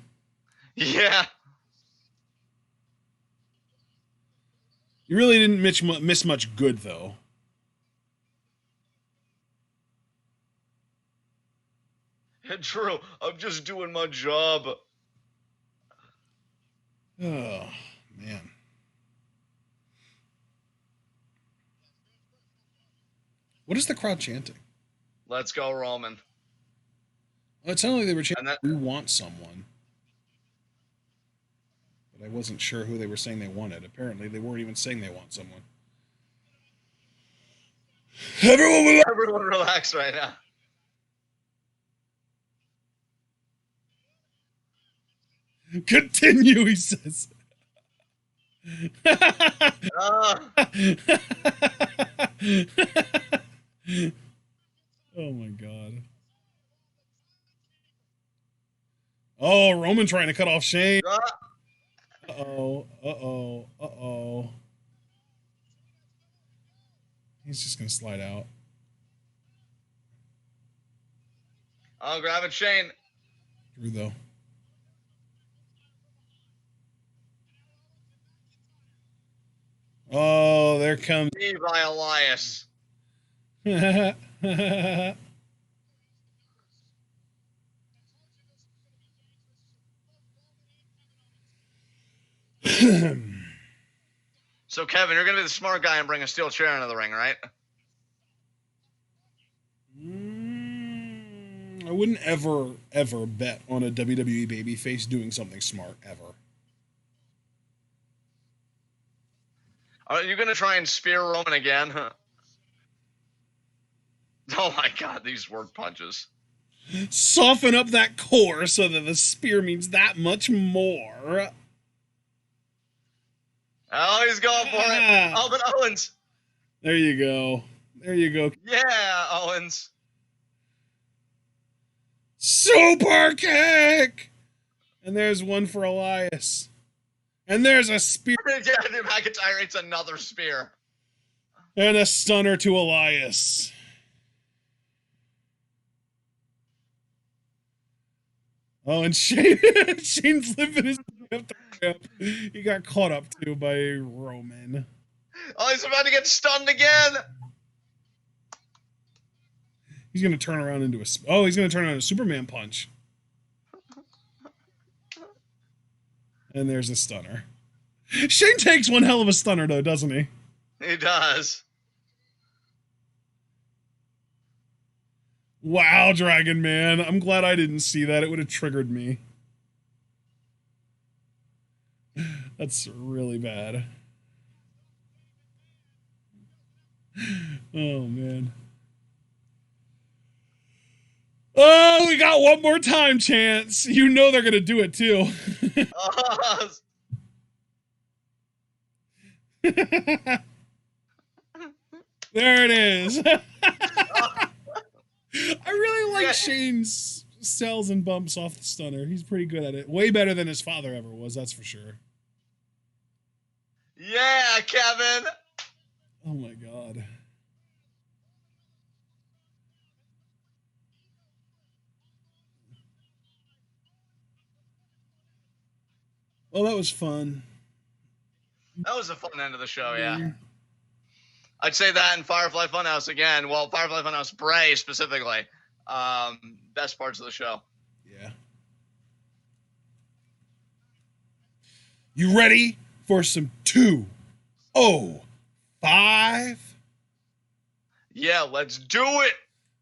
Yeah. You really didn't miss much good, though. Drew, I'm just doing my job. Oh, man. What is the crowd chanting? Let's go, Roman. Well, it sounded like they were chanting, "We want someone." But I wasn't sure who they were saying they wanted. Apparently, they weren't even saying they want someone. Everyone relax right now. Continue, he says. Oh my God. Oh, Roman trying to cut off Shane. Uh-oh. He's just gonna slide out. Oh, grab it, Shane. Drew, though. Oh, there comes Levi Elias. So, Kevin, you're going to be the smart guy and bring a steel chair into the ring, right? I wouldn't ever bet on a WWE babyface doing something smart, ever. Are you going to try and spear Roman again? Oh my God, these word punches. Soften up that core so that the spear means that much more. Oh, he's going for it. Oh, but Owens. There you go. Yeah, Owens. Super kick! And there's one for Elias. And there's a spear. Yeah, McIntyre hits another spear. And a stunner to Elias. Oh, and Shane's living his up the ramp. He got caught up too by Roman. Oh, he's about to get stunned again. He's gonna turn around into he's gonna turn around a Superman punch. And there's a stunner. Shane takes one hell of a stunner, though, doesn't he? He does. Wow, Dragon Man. I'm glad I didn't see that. It would have triggered me. That's really bad. Oh, man. Oh, we got one more time chance. You know they're going to do it, too. There it is. I really like Shane's sells and bumps off the stunner. He's pretty good at it. Way better than his father ever was, that's for sure. Yeah, Kevin. Oh my God. Well, that was fun. That was a fun end of the show, yeah. I'd say that in Firefly Funhouse again. Well, Firefly Funhouse Bray specifically. Best parts of the show. Yeah. You ready for some 205? Yeah, let's do it.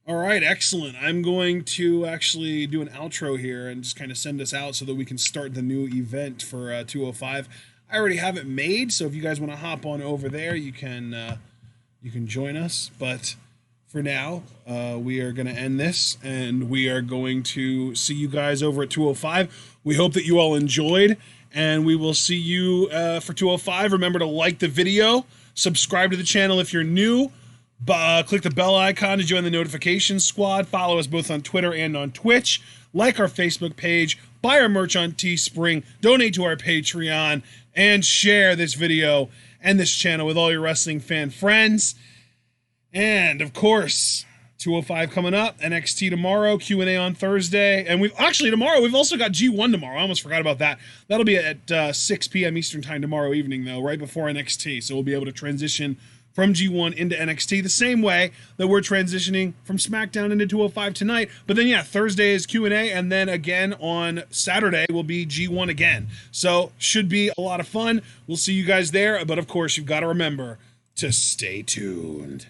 All right, excellent. I'm going to actually do an outro here and just kind of send us out so that we can start the new event for 205. I already have it made, so if you guys want to hop on over there, you can join us. But for now, we are going to end this, and we are going to see you guys over at 205. We hope that you all enjoyed, and we will see you for 205. Remember to like the video, subscribe to the channel if you're new, click the bell icon to join the notification squad, follow us both on Twitter and on Twitch, like our Facebook page, buy our merch on Teespring, donate to our Patreon, and share this video and this channel with all your wrestling fan friends. And of course, 205 coming up, NXT tomorrow, Q&A on Thursday, and we've also got G1 tomorrow. I almost forgot about that. That'll be at 6 p.m. Eastern time tomorrow evening, though, right before NXT. So we'll be able to transition from G1 into NXT the same way that we're transitioning from SmackDown into 205 tonight. But then, yeah, Thursday is Q&A, and then again on Saturday will be G1 again. So should be a lot of fun. We'll see you guys there. But, of course, you've got to remember to stay tuned.